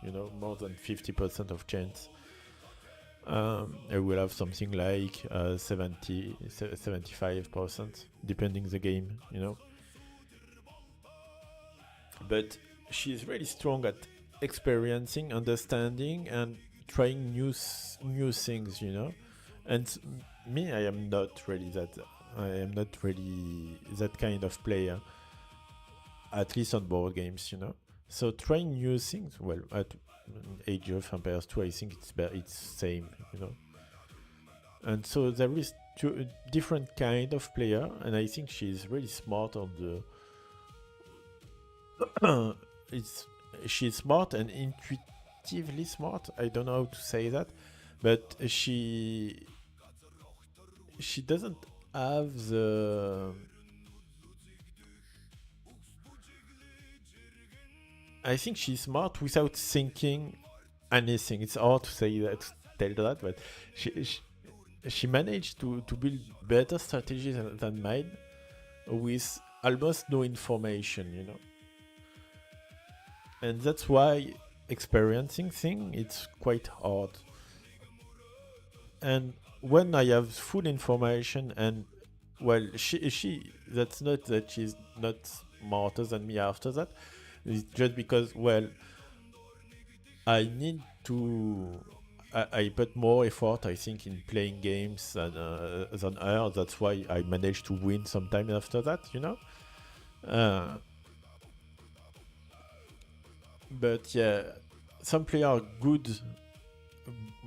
you know, more than 50% of chance. I will have something like 75%, depending the game, you know. But she's really strong at experiencing, understanding, and trying new things, you know. And me, I am not really that. I am not really that kind of player, at least on board games, you know. So trying new things, well, at Age of Empires 2, I think it's same, you know. And so there is different kind of player, and I think she's really smart on the. it's She's smart and intuitively smart. I don't know how to say that, but she doesn't have the. I think she's smart without thinking anything. It's hard to say that, tell that, but she she managed to build better strategies than mine with almost no information, you know. And that's why experiencing thing it's quite hard. And when I have full information and well, she that's not that she's not smarter than me after that. It's just because well, I need to. I put more effort, I think, in playing games than her. That's why I managed to win sometime after that, you know. Uh, but yeah, some players are good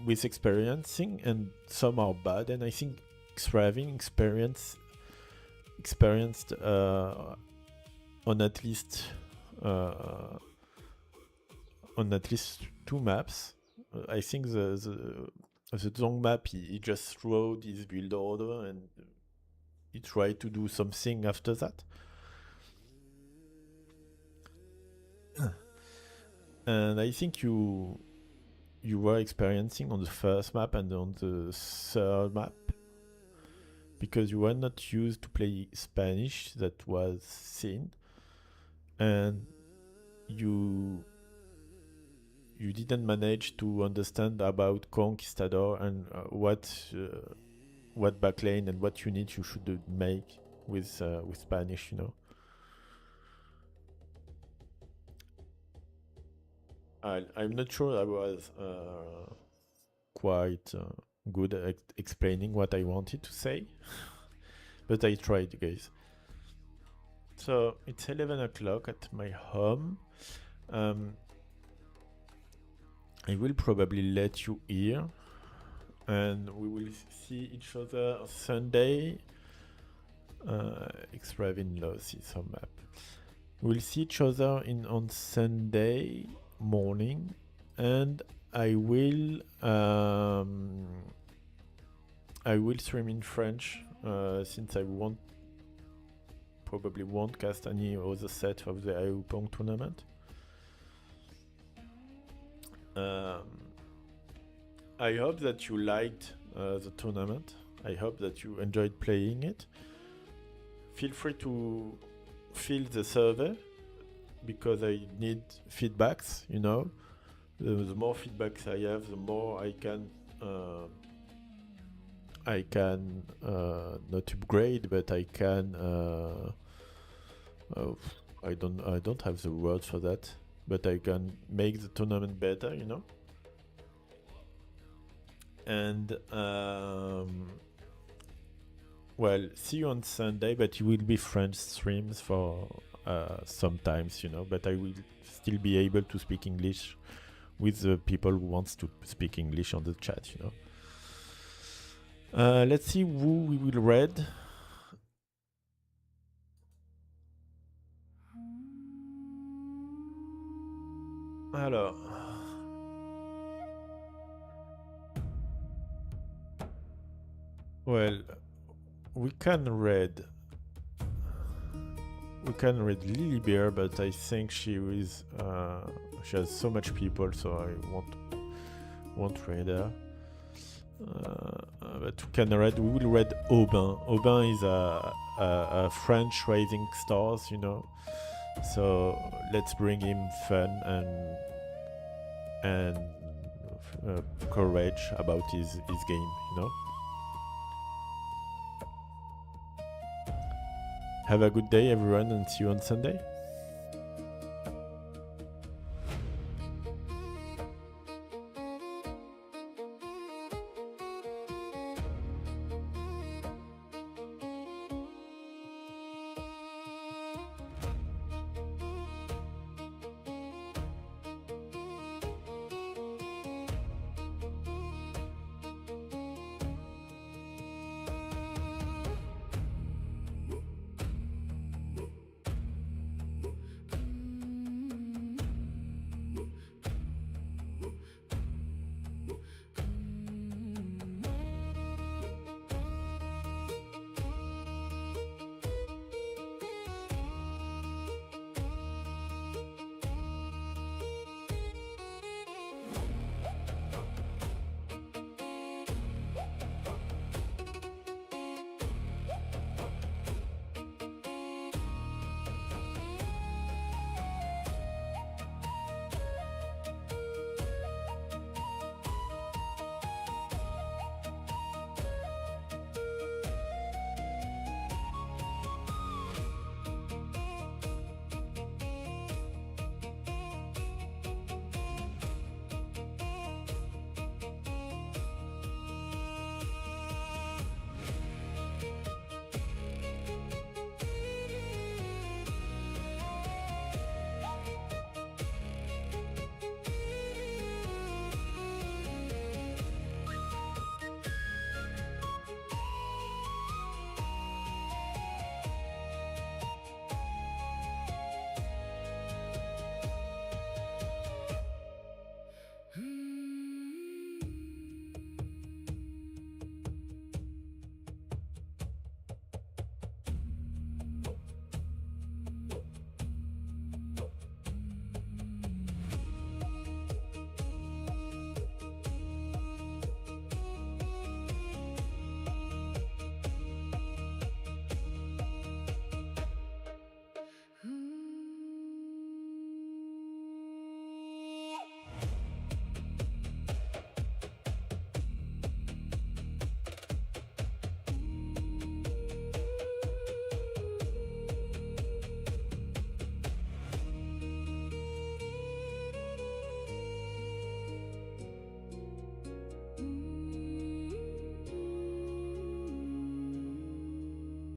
with experiencing, and some are bad. And I think xRavyn experienced on at least uh, on at least 2 maps. I think the Zong map he just wrote his build order and he tried to do something after that. And I think you were experiencing on the first map and on the third map because you were not used to play Spanish, that was seen, and you didn't manage to understand about Conquistador and what backline and what unit you should make with Spanish, you know. I'm not sure I was quite good at explaining what I wanted to say, but I tried, guys. So it's 11 o'clock at my home. I will probably let you here, and we will see each other Sunday. xRavyn lost his home map. We'll see each other on Sunday morning, and I will stream in French since I probably won't cast any other set of the AOE Pong tournament. I hope that you liked the tournament. I hope that you enjoyed playing it. Feel free to fill the survey because I need feedbacks, you know. The more feedbacks I have, the more I can not upgrade, but I can I don't have the words for that, but I can make the tournament better, you know. And well, see you on Sunday, but it will be French streams for sometimes, you know, but I will still be able to speak English with the people who wants to speak English on the chat, you know. Let's see who we will read. Alors. Well, we can read Lily Bear, but I think she has so much people, so I won't read her. But we will read Aubin. Aubin is a French Rising Stars, you know. So let's bring him fun and courage about his game, you know. Have a good day, everyone, and see you on Sunday.